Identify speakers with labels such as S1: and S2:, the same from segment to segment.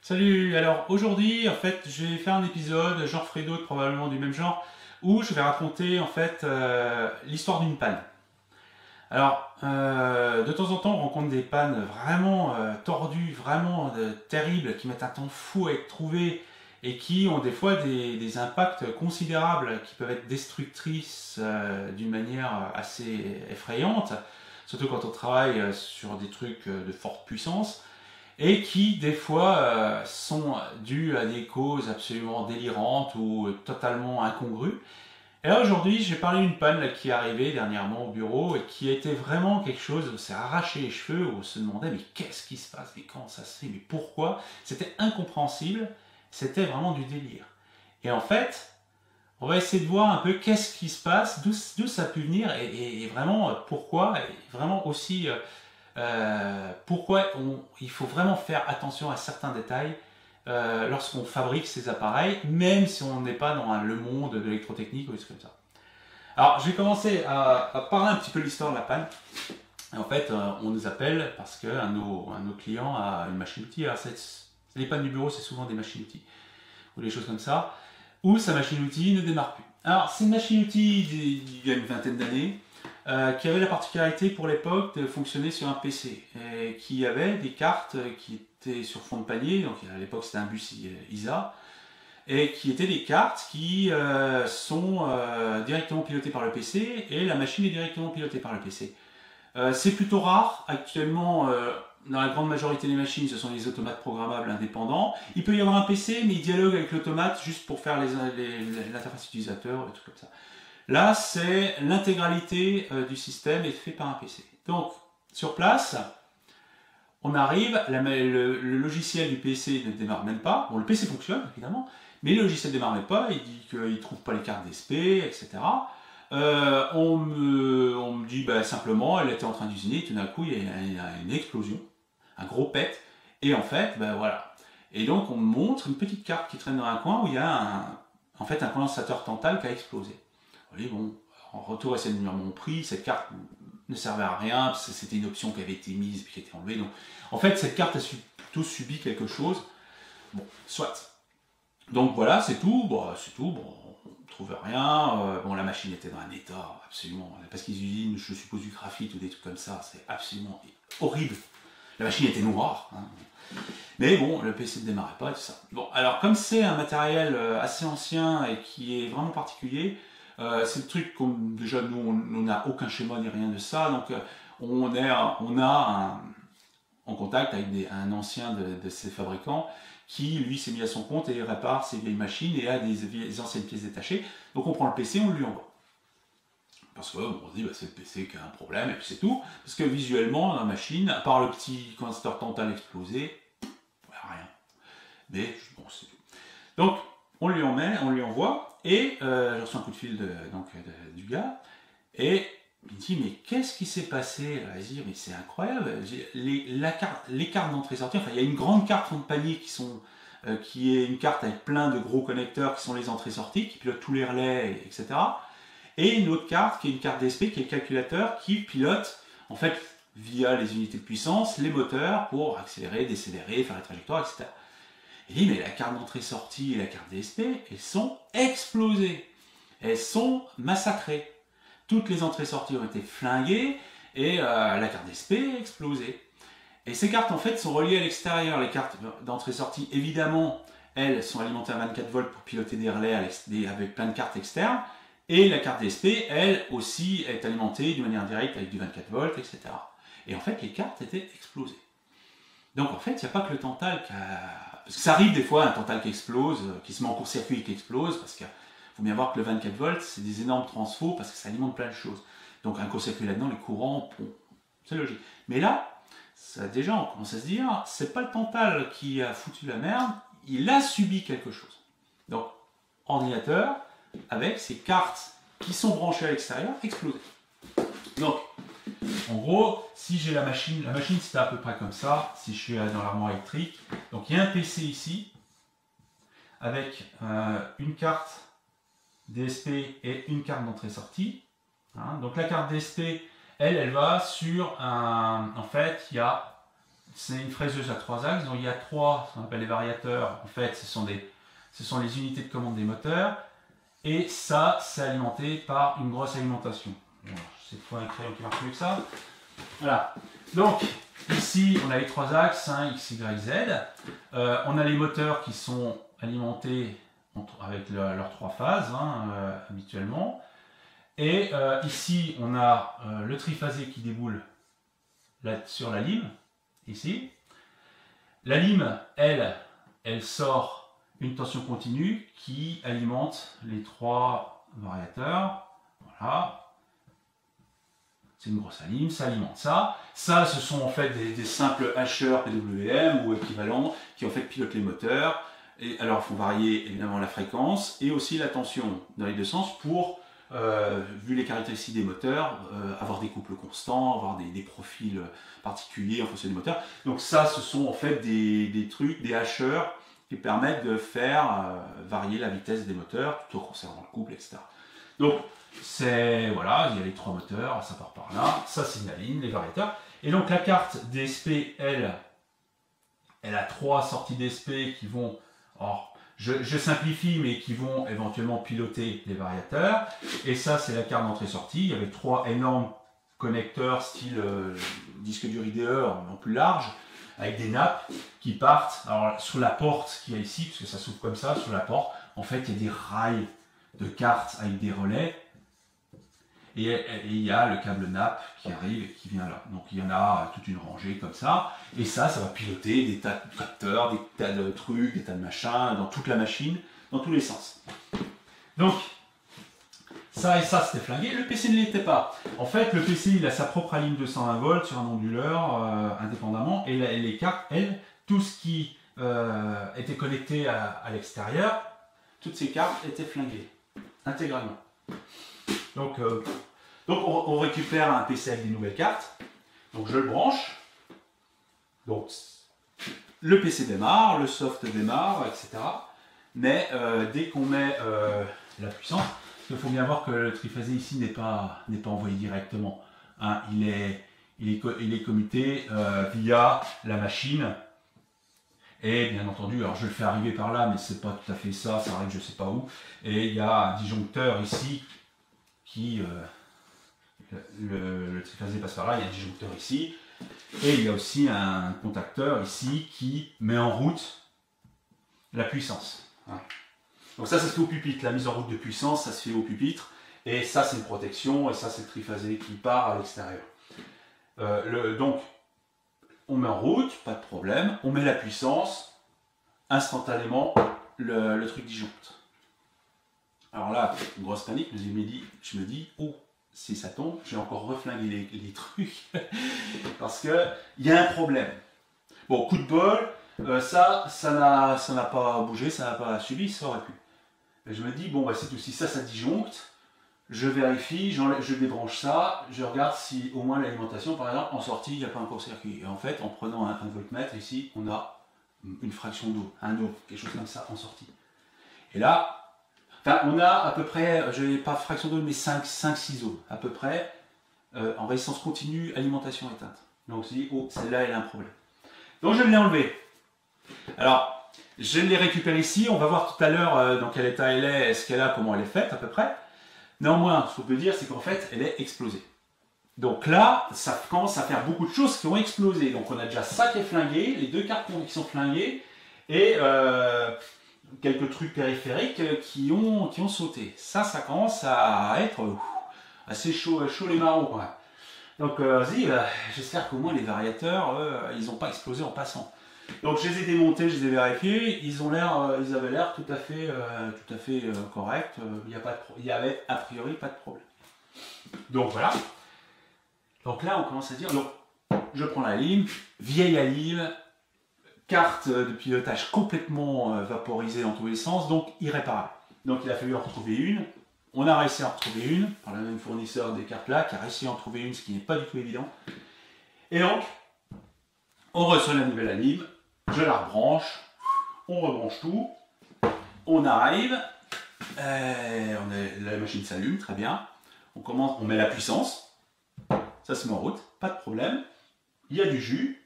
S1: Salut, alors aujourd'hui en fait je vais faire un épisode, j'en ferai d'autres probablement du même genre, où je vais raconter en fait l'histoire d'une panne. Alors de temps en temps on rencontre des pannes vraiment tordues, vraiment terribles, qui mettent un temps fou à être trouvées et qui ont des fois des impacts considérables, qui peuvent être destructrices d'une manière assez effrayante, surtout quand on travaille sur des trucs de forte puissance et qui des fois sont dus à des causes absolument délirantes ou totalement incongrues. Et là aujourd'hui, j'ai parlé d'une panne là, qui est arrivée dernièrement au bureau et qui a été vraiment quelque chose où on s'est arraché les cheveux, où on se demandait mais qu'est-ce qui se passe, mais comment ça se fait, mais pourquoi. C'était incompréhensible, c'était vraiment du délire. Et en fait, on va essayer de voir un peu qu'est-ce qui se passe, d'où ça a pu venir et vraiment pourquoi, et vraiment aussi pourquoi il faut vraiment faire attention à certains détails lorsqu'on fabrique ces appareils, même si on n'est pas dans le monde de l'électrotechnique ou des trucs comme ça. Alors, je vais commencer à parler un petit peu de l'histoire de la panne. Et en fait, on nous appelle parce qu'un de nos clients a une machine-outil. Alors, les pannes du bureau, c'est souvent des machines-outils ou des choses comme ça, où sa machine-outil ne démarre plus. Alors, c'est une machine-outil d'il y a une vingtaine d'années, qui avait la particularité pour l'époque de fonctionner sur un PC, et qui avait des cartes qui étaient sur fond de panier, donc à l'époque c'était un bus ISA, et qui étaient des cartes qui sont directement pilotées par le PC, et la machine est directement pilotée par le PC. C'est plutôt rare, actuellement dans la grande majorité des machines ce sont des automates programmables indépendants. Il peut y avoir un PC mais il dialogue avec l'automate juste pour faire l'interface utilisateur et tout comme ça. Là, c'est l'intégralité du système est fait par un PC. Donc, sur place, on arrive, le logiciel du PC ne démarre même pas. Bon, le PC fonctionne, évidemment, mais le logiciel ne démarre même pas. Il dit qu'il ne trouve pas les cartes d'ESP, etc. On me dit simplement, elle était en train d'usiner, et tout d'un coup, il y a une explosion, un gros pet, et en fait, voilà. Et donc, on me montre une petite carte qui traîne dans un coin où il y a en fait, un condensateur Tantal qui a explosé. Oui, bon, en retour, essayer de me dire mon prix, cette carte ne servait à rien, parce que c'était une option qui avait été mise puis qui a été enlevée. Donc, en fait, cette carte a plutôt subi quelque chose. Bon, soit. Donc voilà, c'est tout. Bon, c'est tout. Bon, on ne trouve rien. Bon, la machine était dans un état absolument. Parce qu'ils utilisent, je suppose, du graphite ou des trucs comme ça. C'est absolument horrible. La machine était noire. Hein. Mais bon, le PC ne démarrait pas et tout ça. Bon, alors comme c'est un matériel assez ancien et qui est vraiment particulier, c'est le truc comme déjà nous on n'a aucun schéma ni rien de ça, donc on a en contact avec un ancien de ces fabricants qui lui s'est mis à son compte et répare ses vieilles machines et a des anciennes pièces détachées. Donc on prend le PC, on lui envoie. Parce que on se dit c'est le PC qui a un problème et puis c'est tout. Parce que visuellement la machine, à part le petit condensateur Tantal explosé, rien. Mais bon c'est tout. Donc on lui envoie, et je reçois un coup de fil du gars, et il me dit mais qu'est-ce qui s'est passé là? Je dis mais c'est incroyable, les cartes d'entrée-sortie, enfin il y a une grande carte fond de panier qui est une carte avec plein de gros connecteurs qui sont les entrées-sorties, qui pilotent tous les relais, etc. Et une autre carte qui est une carte DSP, qui est le calculateur, qui pilote en fait via les unités de puissance les moteurs pour accélérer, décélérer, faire les trajectoires, etc. Il dit mais la carte d'entrée-sortie et la carte DSP, elles sont explosées. Elles sont massacrées. Toutes les entrées-sorties ont été flinguées et la carte DSP est explosée. Et ces cartes en fait sont reliées à l'extérieur. Les cartes d'entrée-sortie, évidemment, elles sont alimentées à 24 volts pour piloter des relais avec plein de cartes externes. Et la carte DSP, elle aussi, est alimentée d'une manière directe avec du 24 volts, etc. Et en fait, les cartes étaient explosées. Donc en fait, il n'y a pas que le Tantal qui a... Parce que ça arrive des fois, un Tantal qui explose, qui se met en court-circuit et qui explose, parce qu'il faut bien voir que le 24 volts, c'est des énormes transfos, parce que ça alimente plein de choses. Donc un court-circuit là-dedans, les courants, bon, c'est logique. Mais là, ça, déjà, on commence à se dire, c'est pas le Tantal qui a foutu la merde, il a subi quelque chose. Donc, ordinateur, avec ses cartes qui sont branchées à l'extérieur, explosées. Donc, en gros, si j'ai la machine c'était à peu près comme ça, si je suis dans l'armoire électrique. Donc il y a un PC ici, avec une carte DSP et une carte d'entrée-sortie. Hein, donc la carte DSP, elle va sur un... En fait, il y a c'est une fraiseuse à 3 axes, donc il y a 3, ce qu'on appelle les variateurs. En fait, ce sont les unités de commande des moteurs. Et ça, c'est alimenté par une grosse alimentation. Voilà, cette fois un crayon qui marche mieux que ça. Voilà. Donc, ici, on a les 3 axes, hein, X, Y, Z. On a les moteurs qui sont alimentés avec leurs 3 phases, hein, habituellement. Et ici, on a le triphasé qui déboule là, sur la lime, ici. La lime, elle sort une tension continue qui alimente les 3 variateurs. Voilà. C'est une grosse lime, ça alimente ça. Ça, ce sont en fait des simples hacheurs PWM ou équivalents qui en fait pilotent les moteurs. Et alors, il faut varier évidemment la fréquence et aussi la tension dans les deux sens pour, vu les caractéristiques des moteurs, avoir des couples constants, avoir des profils particuliers en fonction des moteurs. Donc ça, ce sont en fait des trucs, des hacheurs qui permettent de faire varier la vitesse des moteurs tout en conservant le couple, etc. Donc, voilà, il y a les 3 moteurs, ça part par là, ça c'est la ligne, les variateurs. Et donc la carte DSP, elle a 3 sorties DSP qui vont, alors, je simplifie, mais qui vont éventuellement piloter les variateurs. Et ça, c'est la carte d'entrée-sortie. Il y avait 3 énormes connecteurs style disque dur IDE en plus large, avec des nappes qui partent. Alors sur la porte qu'il y a ici, parce que ça s'ouvre comme ça, sur la porte, en fait il y a des rails de cartes avec des relais. Et il y a le câble nappe qui arrive et qui vient là. Donc il y en a toute une rangée comme ça. Et ça va piloter des tas de capteurs, des tas de trucs, des tas de machins, dans toute la machine, dans tous les sens. Donc, ça et ça, c'était flingué. Le PC ne l'était pas. En fait, le PC, il a sa propre ligne 220 volts sur un onduleur, indépendamment. Et les cartes, elles, tout ce qui était connecté à l'extérieur, toutes ces cartes étaient flinguées, intégralement. Donc on récupère un PC avec des nouvelles cartes. Donc je le branche. Donc le PC démarre, le soft démarre, etc. Mais dès qu'on met la puissance, il faut bien voir que le triphasé ici n'est pas envoyé directement. Hein, il est commuté via la machine. Et bien entendu, alors je le fais arriver par là, mais c'est pas tout à fait ça, ça arrive je sais pas où. Et il y a un disjoncteur ici qui le triphasé passe par là, il y a un disjoncteur ici, et il y a aussi un contacteur ici qui met en route la puissance. Donc ça se fait au pupitre, la mise en route de puissance, ça se fait au pupitre, et ça c'est une protection, et ça c'est le triphasé qui part à l'extérieur. Donc on met en route, pas de problème, on met la puissance, instantanément le truc disjoncte. Alors là, une grosse panique, je me dis, oh, si ça tombe, j'ai encore reflingué les trucs, parce qu'il y a un problème. Bon, coup de bol, ça n'a pas bougé, ça n'a pas subi, ça aurait pu. Et je me dis, bon, bah, c'est tout, si ça disjoncte, je vérifie, je débranche ça, je regarde si au moins l'alimentation, par exemple, en sortie, il n'y a pas un court-circuit. Et en fait, en prenant un voltmètre, ici, on a une fraction d'eau, un ohm, quelque chose comme ça en sortie. Et là, on a à peu près, je n'ai pas fraction d'ohm, mais 5-6 ohms, à peu près, en résistance continue, alimentation éteinte. Donc, je me dis, oh, celle-là, elle a un problème. Donc, je l'ai enlevée. Alors, je l'ai récupérée ici, on va voir tout à l'heure dans quel état elle est, ce qu'elle a, comment elle est faite, à peu près. Néanmoins, ce qu'on peut dire, c'est qu'en fait, elle est explosée. Donc là, ça commence à faire beaucoup de choses qui ont explosé. Donc on a déjà ça qui est flingué, les 2 cartes qui sont flinguées, et quelques trucs périphériques qui ont sauté. Ça commence à être assez chaud les marrons, quoi. Donc vas-y, j'espère qu'au moins les variateurs, ils n'ont pas explosé en passant. Donc je les ai démontés, je les ai vérifiés, ils avaient l'air tout à fait corrects, il y avait a priori pas de problème. Donc voilà. Donc là on commence à dire, donc je prends la lime, vieille lime, carte de pilotage complètement vaporisée dans tous les sens, donc irréparable. Donc il a fallu en retrouver une. On a réussi à en retrouver une, par le même fournisseur des cartes là, qui a réussi à en trouver une, ce qui n'est pas du tout évident. Et donc, on reçoit la nouvelle lime, je la rebranche, on rebranche tout, on arrive, la machine s'allume, très bien, on met la puissance, ça se met en route, pas de problème, il y a du jus,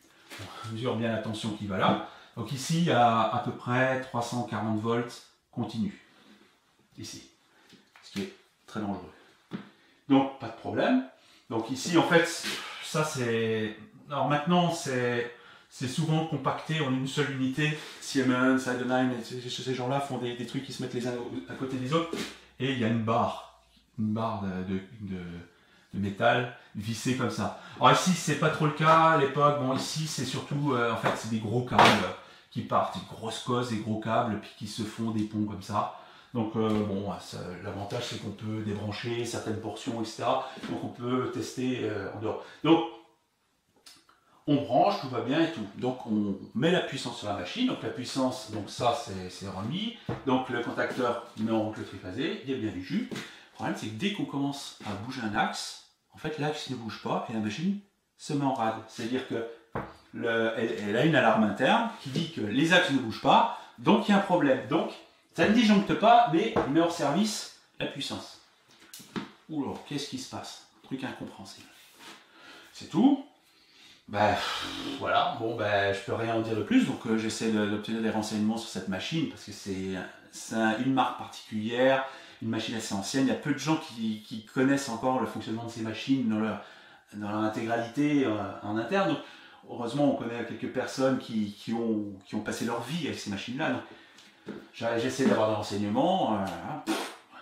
S1: On mesure bien la tension qui va là. Donc ici, il y a à peu près 340 volts continu. Ici. Ce qui est très dangereux. Donc, pas de problème. Donc ici, en fait, ça c'est... Alors maintenant, c'est souvent compacté en une seule unité. Siemens, Heidenheim, ces gens-là font des trucs qui se mettent les uns à côté des autres. Et il y a une barre de métal vissée comme ça. Alors ici, c'est pas trop le cas à l'époque. Bon, ici, c'est surtout, en fait, c'est des gros câbles qui partent, des grosses cosses, des gros câbles, puis qui se font des ponts comme ça. Donc bon, l'avantage c'est qu'on peut débrancher certaines portions, etc. Donc on peut tester en dehors. Donc on branche, tout va bien et tout. Donc on met la puissance sur la machine. Donc la puissance, donc ça c'est remis. Donc le contacteur met en route le triphasé, il y a bien du jus. Le problème c'est que dès qu'on commence à bouger un axe, en fait l'axe ne bouge pas et la machine se met en rade. C'est-à-dire que elle a une alarme interne qui dit que les axes ne bougent pas, donc il y a un problème. Donc ça ne disjoncte pas, mais il met hors service la puissance. Oula, qu'est-ce qui se passe? Un truc incompréhensible. C'est tout. Ben voilà, bon ben je peux rien en dire de plus, donc j'essaie d'obtenir des renseignements sur cette machine, parce que c'est une marque particulière, une machine assez ancienne. Il y a peu de gens qui connaissent encore le fonctionnement de ces machines dans leur intégralité en interne. Donc, heureusement, on connaît quelques personnes qui ont passé leur vie avec ces machines-là. J'essaie d'avoir des renseignements,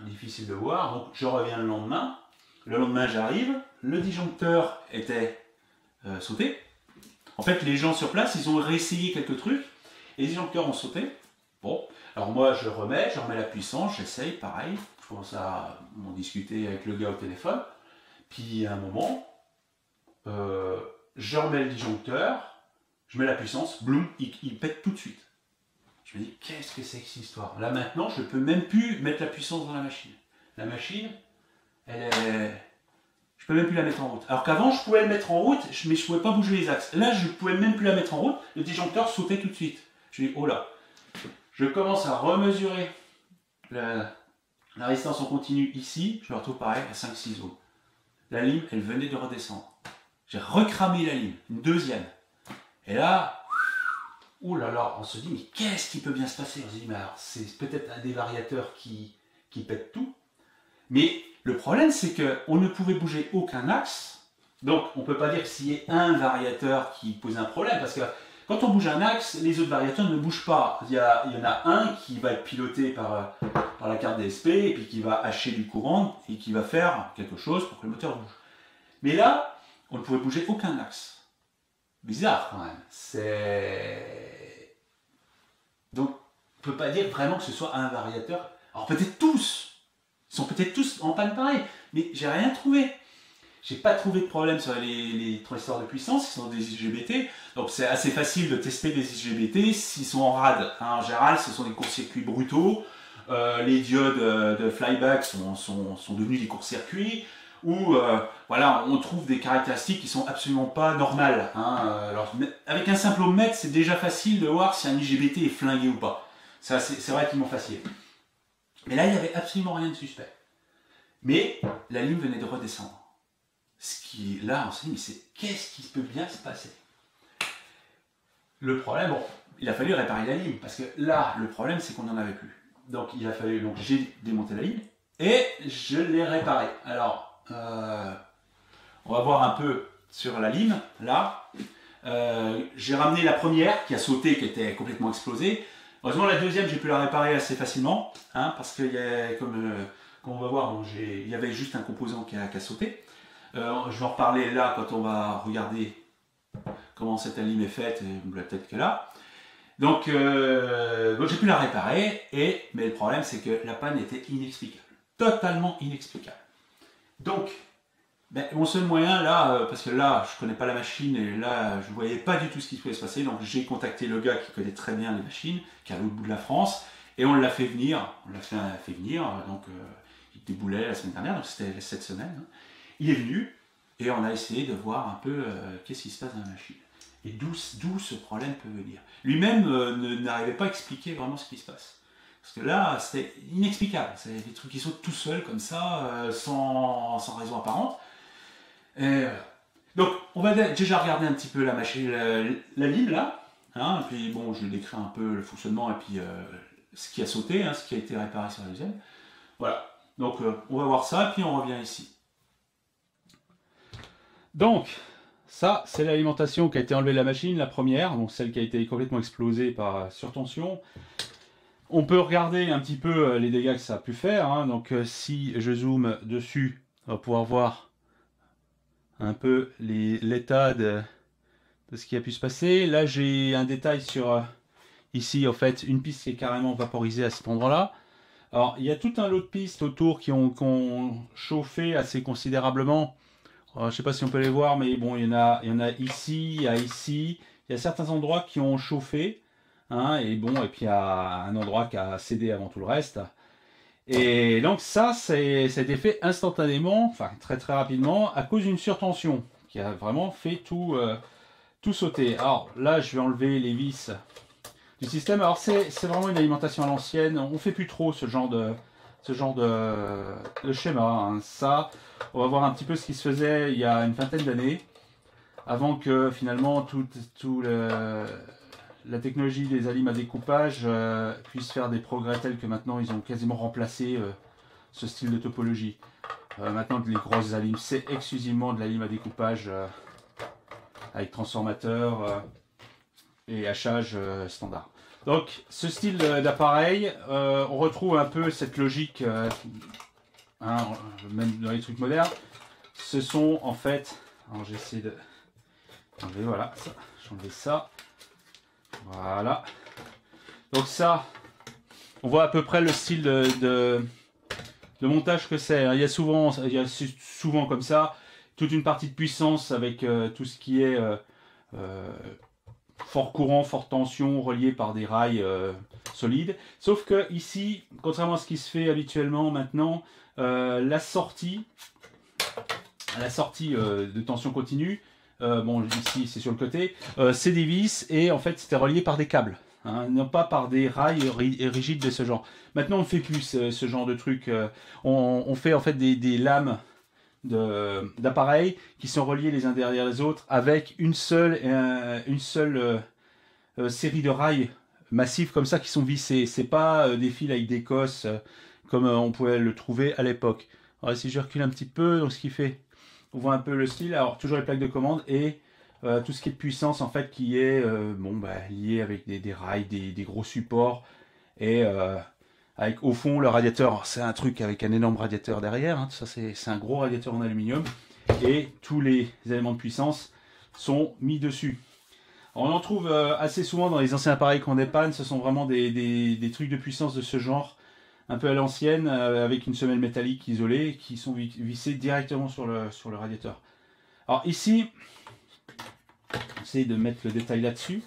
S1: difficile de voir, donc je reviens le lendemain. Le lendemain, j'arrive, le disjoncteur était sauté. En fait, les gens sur place, ils ont réessayé quelques trucs, et les disjoncteurs ont sauté. Bon, alors moi, je remets la puissance, j'essaye, pareil. Je commence à en discuter avec le gars au téléphone. Puis à un moment, je remets le disjoncteur, je mets la puissance, bloum, il pète tout de suite. Je me dis, qu'est-ce que c'est que cette histoire? Là maintenant, je ne peux même plus mettre la puissance dans la machine. La machine, je ne peux même plus la mettre en route. Alors qu'avant, je pouvais la mettre en route, mais je ne pouvais pas bouger les axes. Là, je ne pouvais même plus la mettre en route, le disjoncteur sautait tout de suite. Je me dis, oh là. Je commence à remesurer la résistance en continu ici, je me retrouve pareil à 5-6 ohms. La lime, elle venait de redescendre. J'ai recramé la lime, une deuxième. Et là, ouh là là, on se dit, mais qu'est-ce qui peut bien se passer? On se dit, mais alors, c'est peut-être un des variateurs qui pète tout. Mais le problème, c'est qu'on ne pouvait bouger aucun axe. Donc, on ne peut pas dire que s'il y a un variateur qui pose un problème, parce que quand on bouge un axe, les autres variateurs ne bougent pas. Il y en a un qui va être piloté par la carte DSP, et puis qui va hacher du courant, et qui va faire quelque chose pour que le moteur bouge. Mais là, on ne pouvait bouger aucun axe. Bizarre quand même. Donc, on ne peut pas dire vraiment que ce soit un variateur. Alors peut-être tous. Ils sont peut-être tous en panne pareil. Mais j'ai rien trouvé. J'ai pas trouvé de problème sur les transistors de puissance, qui sont des IGBT. Donc c'est assez facile de tester des IGBT s'ils sont en rade. En général, ce sont des courts-circuits brutaux. Les diodes de flyback sont devenus des courts-circuits. Où voilà, on trouve des caractéristiques qui sont absolument pas normales. Alors, avec un simple ohmmètre, c'est déjà facile de voir si un IGBT est flingué ou pas. Ça, c'est relativement facile. Mais là, il n'y avait absolument rien de suspect. Mais la ligne venait de redescendre. Ce qui, là, on s'est dit, mais qu'est-ce qui peut bien se passer? Le problème, bon, il a fallu réparer la ligne, parce que là, le problème, c'est qu'on n'en avait plus. Donc, j'ai démonté la ligne, et je l'ai réparée. Alors, on va voir un peu sur la lime, là. J'ai ramené la première qui a sauté, qui était complètement explosée. Heureusement, la deuxième, j'ai pu la réparer assez facilement, parce que comme on va voir, il y avait juste un composant qui a sauté. Je vais en reparler là quand on va regarder comment cette lime est faite et la tête qu'elle a. Donc j'ai pu la réparer, mais le problème c'est que la panne était inexplicable, totalement inexplicable. Donc mon seul moyen là, parce que là je connais pas la machine et là je voyais pas du tout ce qui pouvait se passer, donc j'ai contacté le gars qui connaît très bien les machines, qui est à l'autre bout de la France, et on l'a fait venir, donc il déboulait la semaine dernière, donc c'était cette semaine. Il est venu et on a essayé de voir un peu qu'est-ce qui se passe dans la machine. Et d'où ce problème peut venir. Lui-même n'arrivait pas à expliquer vraiment ce qui se passe. Parce que là, c'était inexplicable. C'est des trucs qui sautent tout seuls comme ça, sans raison apparente. Et voilà. Donc, on va déjà regarder un petit peu la machine, la lime là. Hein, et puis bon, je décris un peu le fonctionnement et puis ce qui a sauté, hein, ce qui a été réparé sur la deuxième. Voilà. Donc, on va voir ça, puis on revient ici. Donc, ça, c'est l'alimentation qui a été enlevée de la machine, la première, donc celle qui a été complètement explosée par surtension. On peut regarder un petit peu les dégâts que ça a pu faire. Hein. Donc, si je zoome dessus, on va pouvoir voir un peu l'état de ce qui a pu se passer. Là, j'ai un détail sur ici, en fait, une piste qui est carrément vaporisée à cet endroit-là. Alors, il y a tout un lot de pistes autour qui ont chauffé assez considérablement. Je ne sais pas si on peut les voir, mais bon, il y en a ici, il y a ici. Il y a certains endroits qui ont chauffé. Hein, et bon, et puis il y a un endroit qui a cédé avant tout le reste. Et donc ça a été fait instantanément, enfin très très rapidement, à cause d'une surtension qui a vraiment fait tout sauter. Alors là, je vais enlever les vis du système. Alors c'est vraiment une alimentation à l'ancienne. On fait plus trop ce genre de schéma. Hein. Ça, on va voir un petit peu ce qui se faisait il y a une vingtaine d'années, avant que finalement la technologie des alimes à découpage puisse faire des progrès tels que maintenant ils ont quasiment remplacé ce style de topologie. Maintenant, les grosses alimes, c'est exclusivement de l'alime à découpage avec transformateur et hachage standard. Donc, ce style d'appareil, on retrouve un peu cette logique, hein, même dans les trucs modernes. Ce sont en fait, alors j'essaie de enlever, voilà, j'ai enlevé ça. Voilà. Donc ça, on voit à peu près le style de montage que c'est. Il y a souvent comme ça, toute une partie de puissance avec tout ce qui est fort courant, forte tension, relié par des rails solides. Sauf que ici, contrairement à ce qui se fait habituellement maintenant, la sortie de tension continue, bon ici c'est sur le côté, c'est des vis et en fait c'était relié par des câbles, hein, non pas par des rails rigides de ce genre. Maintenant on ne fait plus ce genre de truc, on fait en fait des lames d'appareils qui sont reliés les uns derrière les autres avec une seule série de rails massifs comme ça qui sont vissés. C'est pas des fils avec des cosses comme on pouvait le trouver à l'époque. Alors si je recule un petit peu, donc ce qui fait, on voit un peu le style. Alors toujours les plaques de commande et tout ce qui est de puissance en fait qui est lié avec des rails, des gros supports et avec au fond le radiateur. C'est un truc avec un énorme radiateur derrière. Hein. Ça c'est un gros radiateur en aluminium et tous les éléments de puissance sont mis dessus. Alors, on en trouve assez souvent dans les anciens appareils qu'on dépanne. Ce sont vraiment des trucs de puissance de ce genre, un peu à l'ancienne, avec une semelle métallique isolée, qui sont vissées directement sur le radiateur. Alors ici, on essaie de mettre le détail là-dessus.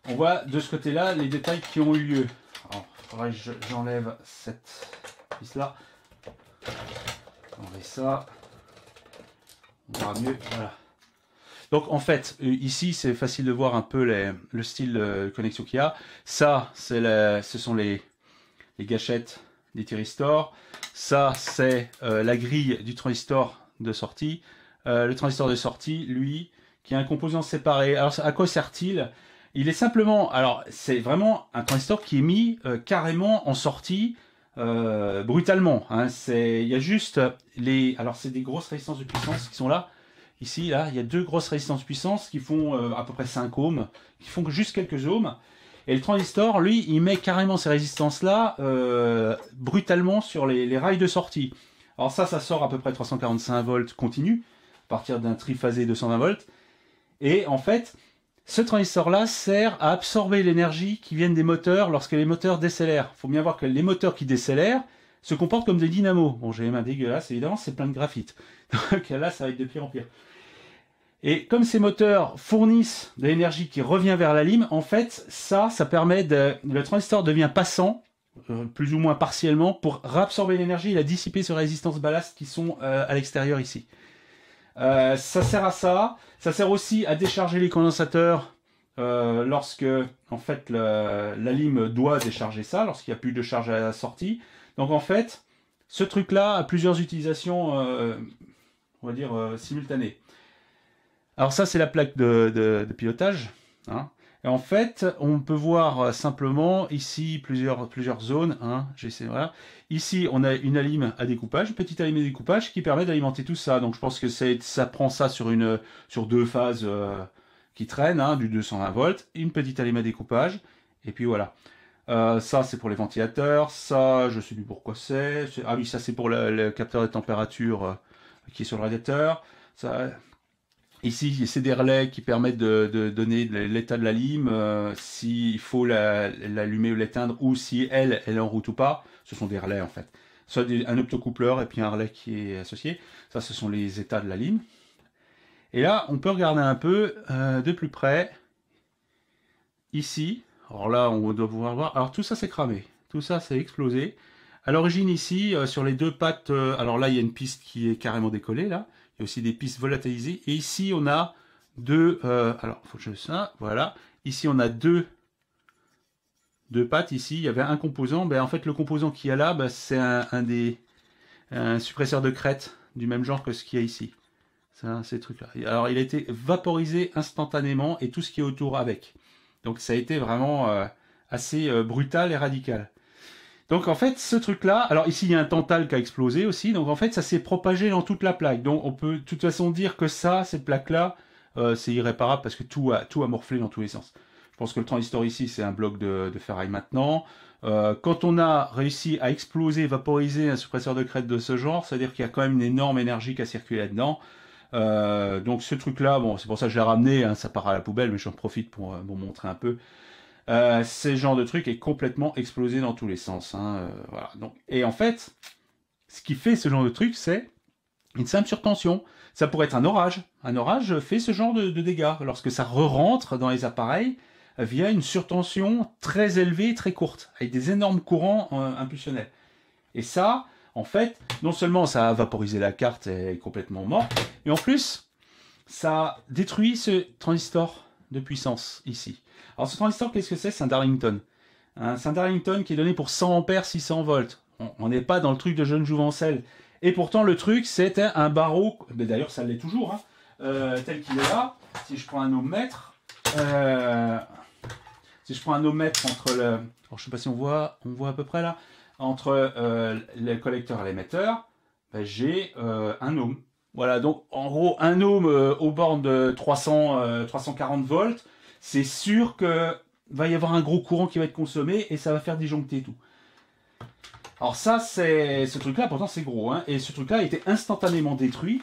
S1: On voit de ce côté-là les détails qui ont eu lieu. Alors, il faudrait que j'enlève cette vis-là. Enlever ça. On verra mieux. Voilà. Donc en fait, ici c'est facile de voir un peu le style de connexion qu'il y a. Ça, ce sont les gâchettes des thyristors. Ça, c'est la grille du transistor de sortie. Le transistor de sortie, lui, qui est un composant séparé. Alors à quoi sert-il? Il est simplement, alors c'est vraiment un transistor qui est mis carrément en sortie brutalement. Hein. Il y a juste alors c'est des grosses résistances de puissance qui sont là. Ici, là, il y a deux grosses résistances puissance qui font à peu près 5 ohms, qui font juste quelques ohms. Et le transistor, lui, il met carrément ces résistances-là brutalement sur les rails de sortie. Alors ça sort à peu près 345 volts continu, à partir d'un triphasé 220 volts. Et en fait, ce transistor-là sert à absorber l'énergie qui vient des moteurs lorsque les moteurs décélèrent. Il faut bien voir que les moteurs qui décélèrent se comportent comme des dynamos. Bon, j'ai les mains dégueulasses, évidemment, c'est plein de graphite. Donc là, ça va être de pire en pire. Et comme ces moteurs fournissent de l'énergie qui revient vers la lime, en fait, ça permet le transistor devient passant, plus ou moins partiellement, pour réabsorber l'énergie et la dissiper sur les résistances ballast qui sont à l'extérieur ici. Ça sert à ça. Ça sert aussi à décharger les condensateurs lorsque, en fait, la lime doit décharger ça, lorsqu'il n'y a plus de charge à la sortie. Donc, en fait, ce truc-là a plusieurs utilisations, on va dire, simultanées.
S2: Alors ça, c'est la plaque de pilotage. Hein. Et en fait, on peut voir simplement ici plusieurs zones. Hein, voilà. Ici, on a une allime à découpage, une petite allime à découpage qui permet d'alimenter tout ça. Donc je pense que ça prend ça sur deux phases qui traînent, hein, du 220 volts, une petite allime à découpage, et puis voilà. Ça, c'est pour les ventilateurs. Ça, je sais plus pourquoi c'est. Ah oui, ça, c'est pour le capteur de température qui est sur le radiateur. Ça, ici, c'est des relais qui permettent de donner l'état de la lime, s'il faut l'allumer ou l'éteindre, ou si elle est en route ou pas. Ce sont des relais, en fait. Soit un optocoupleur et puis un relais qui est associé. Ça, ce sont les états de la lime. Et là, on peut regarder un peu de plus près. Ici, alors là, on doit pouvoir voir. Alors tout ça, c'est cramé. Tout ça, c'est explosé. À l'origine, ici, sur les deux pattes, alors là, il y a une piste qui est carrément décollée, là. Il y a aussi des pistes volatilisées. Et ici, on a deux... alors, faut que je... Ça, voilà. Ici, on a deux pattes. Ici, il y avait un composant. Ben, en fait, le composant qu'il y a là, ben, c'est un suppresseur de crête du même genre que ce qu'il y a ici. Ça, ces trucs-là. Alors, il a été vaporisé instantanément et tout ce qui est autour avec. Donc, ça a été vraiment assez brutal et radical. Donc en fait, ce truc-là, alors ici il y a un tantal qui a explosé aussi, donc en fait ça s'est propagé dans toute la plaque. Donc on peut de toute façon dire que ça, cette plaque-là, c'est irréparable parce que tout a morflé dans tous les sens. Je pense que le transistor ici, c'est un bloc de ferraille maintenant. Quand on a réussi à exploser, vaporiser un suppresseur de crête de ce genre, c'est-à-dire qu'il y a quand même une énorme énergie qui a circulé là-dedans. Donc ce truc-là, bon, c'est pour ça que je l'ai ramené, hein, ça part à la poubelle, mais j'en profite pour vous montrer un peu. Ce genre de truc est complètement explosé dans tous les sens. Hein, voilà. Donc, et en fait, ce qui fait ce genre de truc, c'est une simple surtension. Ça pourrait être un orage. Un orage fait ce genre de dégâts lorsque ça re-rentre dans les appareils via une surtension très élevée, très courte, avec des énormes courants impulsionnels. Et ça, en fait, non seulement ça a vaporisé la carte et est complètement mort, mais en plus, ça détruit ce transistor de puissance ici. Alors ce transistor, qu'est-ce que c'est? C'est un Darlington. C'est un Darlington qui est donné pour 100 ampères, 600 volts. On n'est pas dans le truc de jeune jouvencelle. Et pourtant, le truc, c'était un barreau, d'ailleurs ça l'est toujours, hein, tel qu'il est là. Si je prends un ohmmètre, entre le... Alors, je ne sais pas si on voit à peu près là, entre le collecteur et l'émetteur, ben, j'ai un ohm. Voilà, donc en gros, un ohm aux bornes de 340 volts, c'est sûr que va y avoir un gros courant qui va être consommé et ça va faire disjoncter tout. Alors ça, c'est ce truc-là, pourtant c'est gros, hein, et ce truc-là a été instantanément détruit.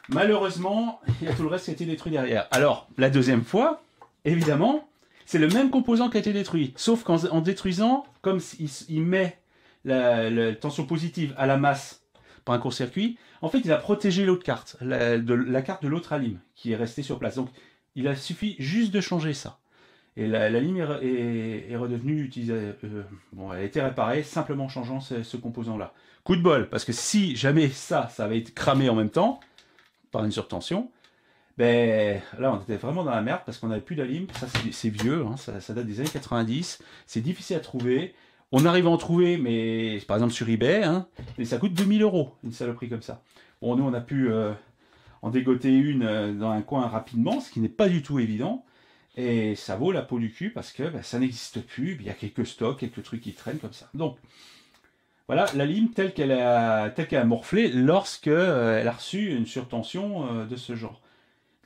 S2: Malheureusement, il y a tout le reste qui a été détruit derrière. Alors, la deuxième fois, évidemment, c'est le même composant qui a été détruit, sauf qu'en détruisant, comme il met la tension positive à la masse par un court-circuit, en fait, il a protégé l'autre carte, la carte de l'autre allime, qui est restée sur place. Donc, il a suffi juste de changer ça. Et la lime est redevenue utilisée. Bon, elle a été réparée simplement en changeant ce composant-là. Coup de bol, parce que si jamais ça avait été cramé en même temps, par une surtension, ben là on était vraiment dans la merde parce qu'on n'avait plus d'allime. Ça c'est vieux, hein, ça date des années 90. C'est difficile à trouver. On arrive à en trouver, mais par exemple sur eBay, hein, et ça coûte 2000 €, une saloperie comme ça. Bon, nous on a pu en dégoter une dans un coin rapidement, ce qui n'est pas du tout évident. Et ça vaut la peau du cul parce que ben, ça n'existe plus. Il y a quelques stocks, quelques trucs qui traînent comme ça. Donc, voilà la lime telle qu'elle a morflé lorsque elle a reçu une surtension de ce genre.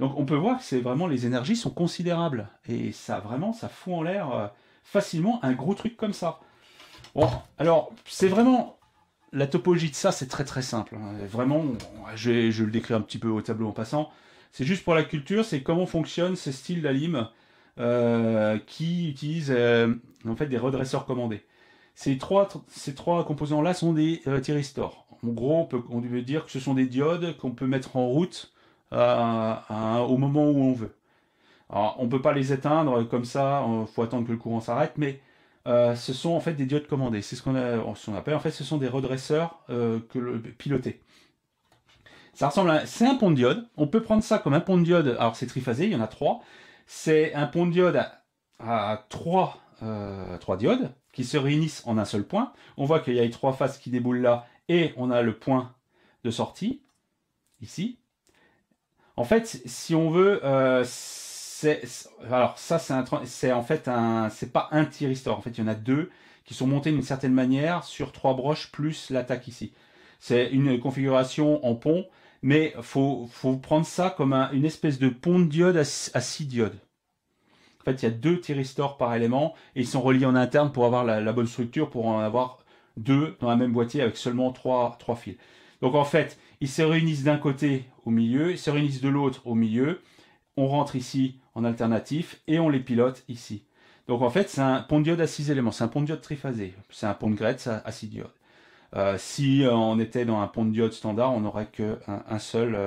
S2: Donc on peut voir que c'est vraiment les énergies sont considérables. Et ça vraiment, ça fout en l'air facilement un gros truc comme ça. Bon, alors, c'est vraiment... La topologie de ça, c'est très très simple. Hein. Vraiment, je le décris un petit peu au tableau en passant. C'est juste pour la culture, c'est comment fonctionnent ces styles d'allime qui utilisent en fait des redresseurs commandés. Ces trois composants-là sont des thyristors. En gros, on peut dire que ce sont des diodes qu'on peut mettre en route au moment où on veut. Alors, on ne peut pas les éteindre comme ça, il faut attendre que le courant s'arrête, mais ce sont en fait des diodes commandées. C'est ce qu'on appelle, en fait, ce sont des redresseurs pilotés. Ça ressemble c'est un pont de diode. On peut prendre ça comme un pont de diode. Alors c'est triphasé, il y en a 3. C'est un pont de diode à 3 diodes qui se réunissent en un seul point. On voit qu'il y a les 3 faces qui déboulent là et on a le point de sortie ici. En fait, si on veut, alors ça c'est en fait c'est pas un thyristor. En fait, il y en a deux qui sont montés d'une certaine manière sur 3 broches plus l'attaque ici. C'est une configuration en pont, mais faut prendre ça comme une espèce de pont de diode à 6 diodes. En fait, il y a 2 thyristors par élément et ils sont reliés en interne pour avoir la bonne structure, pour en avoir 2 dans la même boîtier avec seulement 3 fils. Donc en fait, ils se réunissent d'un côté au milieu, ils se réunissent de l'autre au milieu. On rentre ici en alternatif et on les pilote ici. Donc en fait, c'est un pont de diode à 6 éléments, c'est un pont de diode triphasé, c'est un pont de Gretz à 6 diodes. Si on était dans un pont de diode standard, on n'aurait qu'un seul,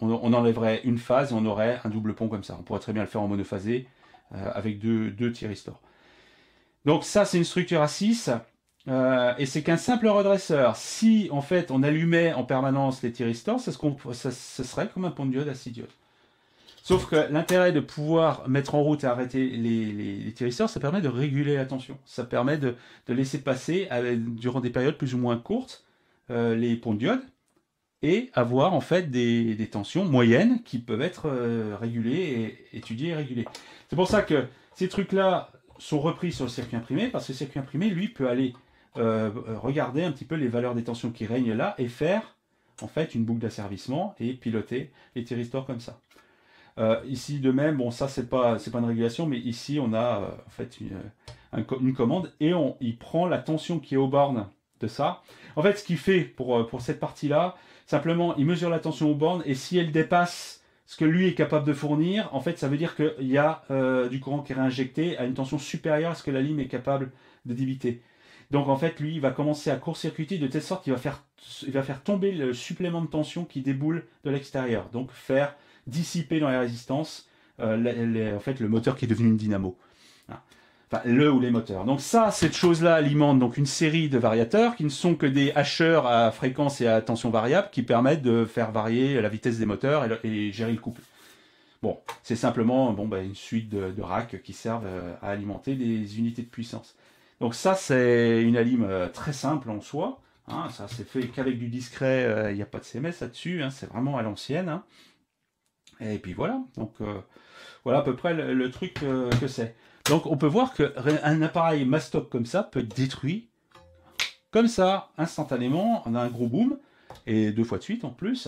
S2: on enlèverait une phase et on aurait un double pont comme ça. On pourrait très bien le faire en monophasé avec deux thyristors. Donc ça, c'est une structure à 6 et c'est qu'un simple redresseur. Si en fait on allumait en permanence les thyristors, ce serait comme un pont de diode à 6 diodes. Sauf que l'intérêt de pouvoir mettre en route et arrêter les thyristors, ça permet de réguler la tension. Ça permet de laisser passer, durant des périodes plus ou moins courtes, les ponts de diode et avoir en fait des tensions moyennes qui peuvent être régulées et étudiées et régulées. C'est pour ça que ces trucs-là sont repris sur le circuit imprimé, parce que le circuit imprimé, lui, peut aller regarder un petit peu les valeurs des tensions qui règnent là et faire en fait une boucle d'asservissement et piloter les thyristors comme ça. Ici de même, bon ça c'est pas une régulation, mais ici on a en fait une commande et il prend la tension qui est aux bornes de ça. En fait ce qu'il fait pour cette partie-là, simplement il mesure la tension aux bornes et si elle dépasse ce que lui est capable de fournir, en fait ça veut dire qu'il y a du courant qui est réinjecté à une tension supérieure à ce que la lime est capable de débiter. Donc en fait lui il va commencer à court-circuiter de telle sorte qu'il va faire tomber le supplément de tension qui déboule de l'extérieur, donc faire dissiper dans les résistances en fait le moteur qui est devenu une dynamo. Enfin, le ou les moteurs. Donc ça, cette chose-là alimente donc une série de variateurs qui ne sont que des hacheurs à fréquence et à tension variable qui permettent de faire varier la vitesse des moteurs et gérer le couple. Bon, c'est simplement une suite de racks qui servent à alimenter des unités de puissance. Donc ça, c'est une alim très simple en soi. Hein, ça c'est fait qu'avec du discret, il n'y a pas de CMS là-dessus. Hein, c'est vraiment à l'ancienne. Hein. Et puis voilà, donc voilà à peu près le truc que c'est. Donc on peut voir qu'un appareil mastoc comme ça peut être détruit comme ça, instantanément, on a un gros boom, et 2 fois de suite en plus.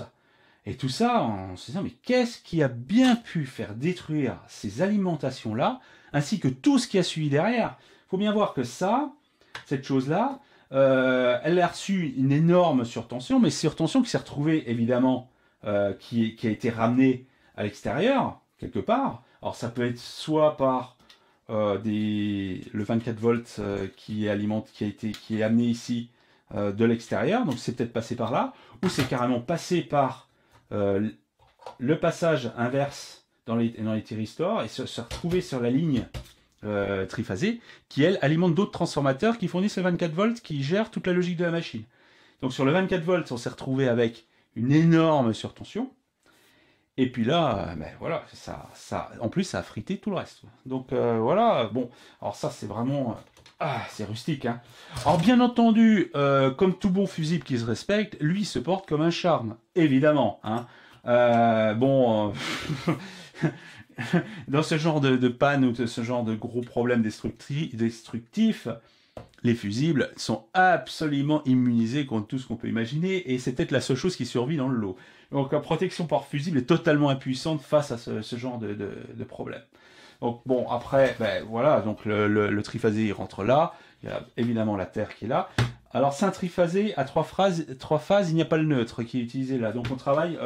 S2: Et tout ça en se disant, mais qu'est-ce qui a bien pu faire détruire ces alimentations-là, ainsi que tout ce qui a suivi derrière. Il faut bien voir que cette chose-là, elle a reçu une énorme surtension, mais surtension qui s'est retrouvée évidemment, qui a été ramenée à l'extérieur, quelque part. Alors ça peut être soit par le 24 volts qui est amené ici de l'extérieur, donc c'est peut-être passé par là, ou c'est carrément passé par le passage inverse dans les thyristors et se retrouver sur la ligne triphasée qui, elle, alimente d'autres transformateurs qui fournissent le 24 volts qui gèrent toute la logique de la machine. Donc sur le 24 volts, on s'est retrouvé avec une énorme surtension. Et puis là, voilà, en plus, ça a frité tout le reste. Donc voilà, bon, alors ça, c'est vraiment... c'est rustique, hein. Alors bien entendu, comme tout bon fusible qui se respecte, lui se porte comme un charme, évidemment. Hein. Dans ce genre de panne ou de ce genre de gros problèmes destructifs, les fusibles sont absolument immunisés contre tout ce qu'on peut imaginer, et c'est peut-être la seule chose qui survit dans le lot. Donc la protection par fusible est totalement impuissante face à ce genre de problème. Donc bon, après, voilà, donc le triphasé il rentre là, il y a évidemment la terre qui est là. Alors c'est un triphasé à 3 phases, il n'y a pas le neutre qui est utilisé là, donc on travaille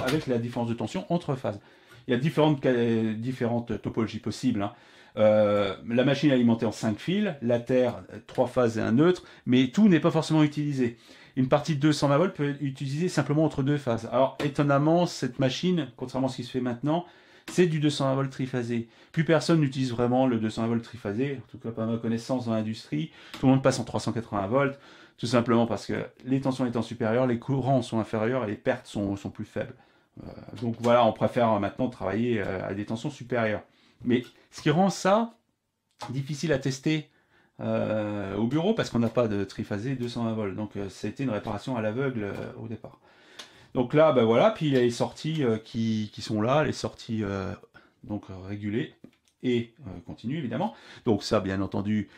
S2: avec la différence de tension entre phases. Il y a différentes topologies possibles, hein. La machine est alimentée en 5 fils, la terre 3 phases et un neutre, mais tout n'est pas forcément utilisé. Une partie de 220 volts peut être utilisée simplement entre 2 phases. Alors étonnamment, cette machine, contrairement à ce qui se fait maintenant, c'est du 220 volts triphasé. Plus personne n'utilise vraiment le 220 volts triphasé, en tout cas pas à ma connaissance dans l'industrie. Tout le monde passe en 380 volts, tout simplement parce que les tensions étant supérieures, les courants sont inférieurs et les pertes sont plus faibles. Donc voilà, on préfère maintenant travailler à des tensions supérieures. Mais ce qui rend ça difficile à tester au bureau, parce qu'on n'a pas de triphasé 220 volts. Donc ça a été une réparation à l'aveugle au départ. Donc là, ben voilà, puis il y a les sorties qui sont là, les sorties régulées et continues évidemment. Donc ça, bien entendu,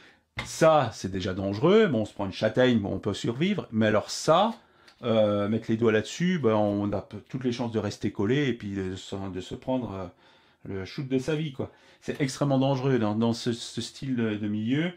S2: ça c'est déjà dangereux. Bon, on se prend une châtaigne, bon, on peut survivre. Mais alors ça, mettre les doigts là-dessus, ben, on a toutes les chances de rester collé et puis de se prendre le shoot de sa vie, quoi. C'est extrêmement dangereux dans ce style de milieu.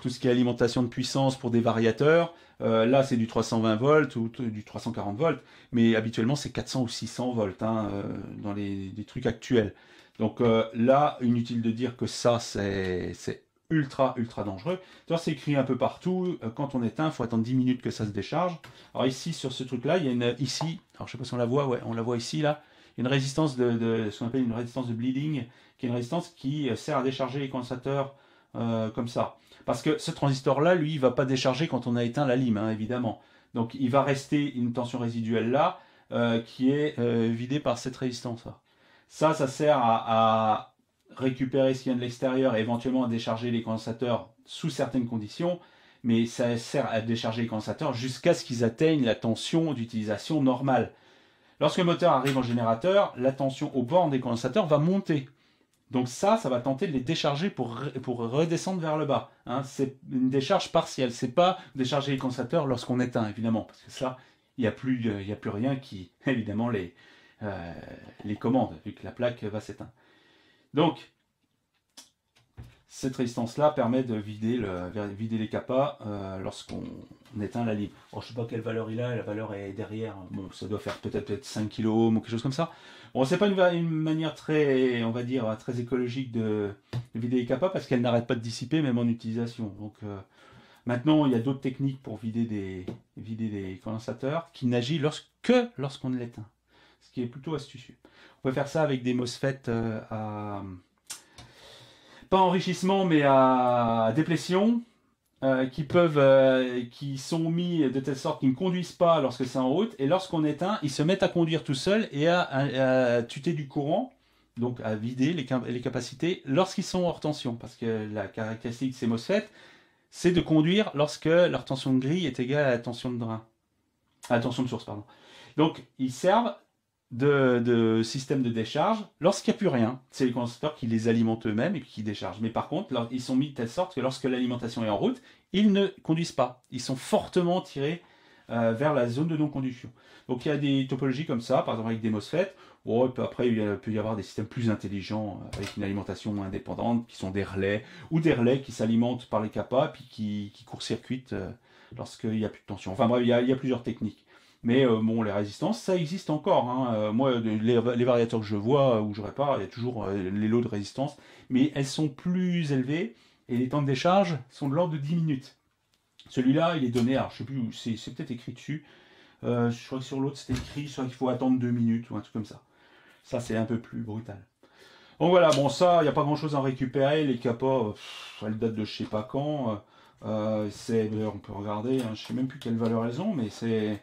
S2: Tout ce qui est alimentation de puissance pour des variateurs, là c'est du 320 volts ou du 340 volts, mais habituellement c'est 400 ou 600 volts hein, dans les trucs actuels. Donc là, inutile de dire que ça c'est ultra dangereux. C'est écrit un peu partout, quand on éteint, il faut attendre 10 minutes que ça se décharge. Alors ici sur ce truc là, il y a ici, alors je sais pas si on la voit, ouais, on la voit ici là, il y a une résistance ce qu'on appelle une résistance de bleeding, qui est une résistance qui sert à décharger les condensateurs comme ça. Parce que ce transistor-là, lui, il ne va pas décharger quand on a éteint la lime, hein, évidemment. Donc il va rester une tension résiduelle là, qui est vidée par cette résistance-là. Ça sert à récupérer ce qui vient de l'extérieur et éventuellement à décharger les condensateurs sous certaines conditions, mais ça sert à décharger les condensateurs jusqu'à ce qu'ils atteignent la tension d'utilisation normale. Lorsque le moteur arrive en générateur, la tension au bord des condensateurs va monter. Donc ça va tenter de les décharger pour redescendre vers le bas. Hein. C'est une décharge partielle. C'est pas décharger les condensateurs lorsqu'on éteint, évidemment. Parce que ça, il n'y a plus rien qui, évidemment, les commande, vu que la plaque va s'éteindre. Donc, cette résistance-là permet de vider les capas lorsqu'on éteint la lime. Alors, je ne sais pas quelle valeur il a, la valeur est derrière. Bon, ça doit faire peut-être 5 kilo ohms ou quelque chose comme ça. Bon, c'est pas une manière très, on va dire, très écologique de vider les capas parce qu'elle n'arrête pas de dissiper même en utilisation. Donc maintenant, il y a d'autres techniques pour vider des condensateurs qui n'agissent que lorsqu'on l'éteint. Ce qui est plutôt astucieux. On peut faire ça avec des MOSFET pas enrichissement mais à déplétion qui sont mis de telle sorte qu'ils ne conduisent pas lorsque c'est en route et lorsqu'on éteint ils se mettent à conduire tout seuls et à tuter du courant, donc à vider les capacités lorsqu'ils sont hors tension, parce que la caractéristique de ces MOSFET c'est de conduire lorsque leur tension de grille est égale à la tension de drain, à la tension de source, pardon. Donc ils servent de système de décharge lorsqu'il n'y a plus rien. C'est les condensateurs qui les alimentent eux-mêmes et qui déchargent. Mais par contre, ils sont mis de telle sorte que lorsque l'alimentation est en route, ils ne conduisent pas. Ils sont fortement tirés vers la zone de non-conduction. Donc il y a des topologies comme ça, par exemple avec des MOSFET. Bon, après, il peut y avoir des systèmes plus intelligents avec une alimentation indépendante, qui sont des relais, ou des relais qui s'alimentent par les capas, puis qui court-circuitent lorsqu'il n'y a plus de tension. Enfin bref, il y a plusieurs techniques. Mais bon, les résistances, ça existe encore. Hein. Moi, les variateurs que je vois, où je répare, il y a toujours les lots de résistance. Mais elles sont plus élevées et les temps de décharge sont de l'ordre de 10 minutes. Celui-là, il est donné, alors je sais plus, c'est peut-être écrit dessus. Je crois que sur l'autre, c'était écrit, soit qu'il faut attendre 2 minutes ou un truc comme ça. Ça, c'est un peu plus brutal. Donc voilà, bon, ça, il n'y a pas grand-chose à récupérer. Les capas, elles datent de je sais pas quand. D'ailleurs, on peut regarder, hein, je sais même plus quelle valeur elles ont, mais c'est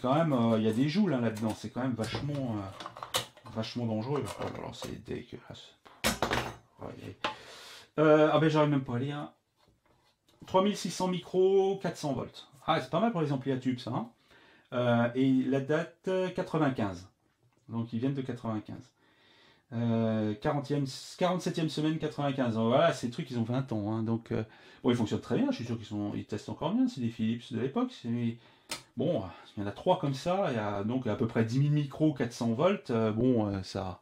S2: quand même, il y a des joules là-dedans, c'est quand même vachement dangereux. Oh là là, c'est dégueulasse. Ouais. Ah ben j'arrive même pas à lire. 3600 micros, 400 volts. Ah, c'est pas mal pour les amplis à tubes ça. Hein. Et la date 95. Donc ils viennent de 95. 47e semaine 95. Donc, voilà, ces trucs ils ont 20 ans. Hein. Donc bon, ils fonctionnent très bien, je suis sûr qu'ils testent encore bien. C'est des Philips de l'époque. Bon, il y en a 3 comme ça, il y a donc à peu près 10 000 micros, 400 volts, ça,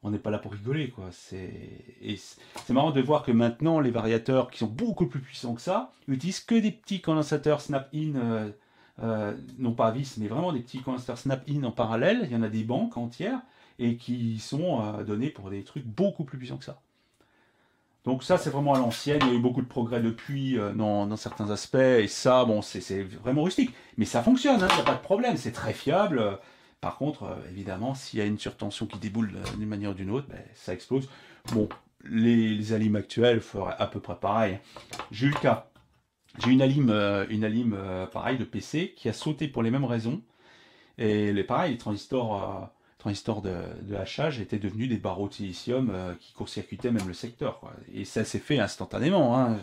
S2: on n'est pas là pour rigoler, quoi. C'est marrant de voir que maintenant, les variateurs qui sont beaucoup plus puissants que ça, utilisent que des petits condensateurs snap-in, non pas à vis, mais vraiment des petits condensateurs snap-in en parallèle, il y en a des banques entières, et qui sont donnés pour des trucs beaucoup plus puissants que ça. Donc ça, c'est vraiment à l'ancienne, il y a eu beaucoup de progrès depuis dans certains aspects, et ça, bon, c'est vraiment rustique. Mais ça fonctionne, il n'y a pas de problème, c'est très fiable. Par contre, évidemment, s'il y a une surtension qui déboule d'une manière ou d'une autre, ben, ça explose. Bon, les alimes actuelles feraient à peu près pareil. J'ai eu le cas. J'ai une alime pareil, de PC, qui a sauté pour les mêmes raisons. Et pareil, les transistors de hachage étaient devenus des barreaux de silicium qui court-circuitaient même le secteur, quoi. Et ça s'est fait instantanément. Hein.